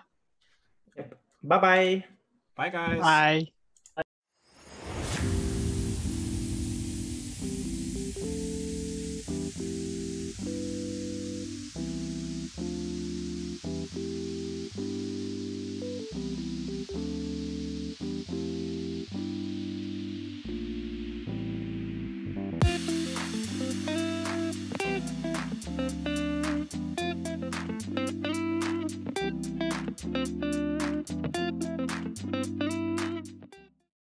Bye-bye. Bye, guys. Bye.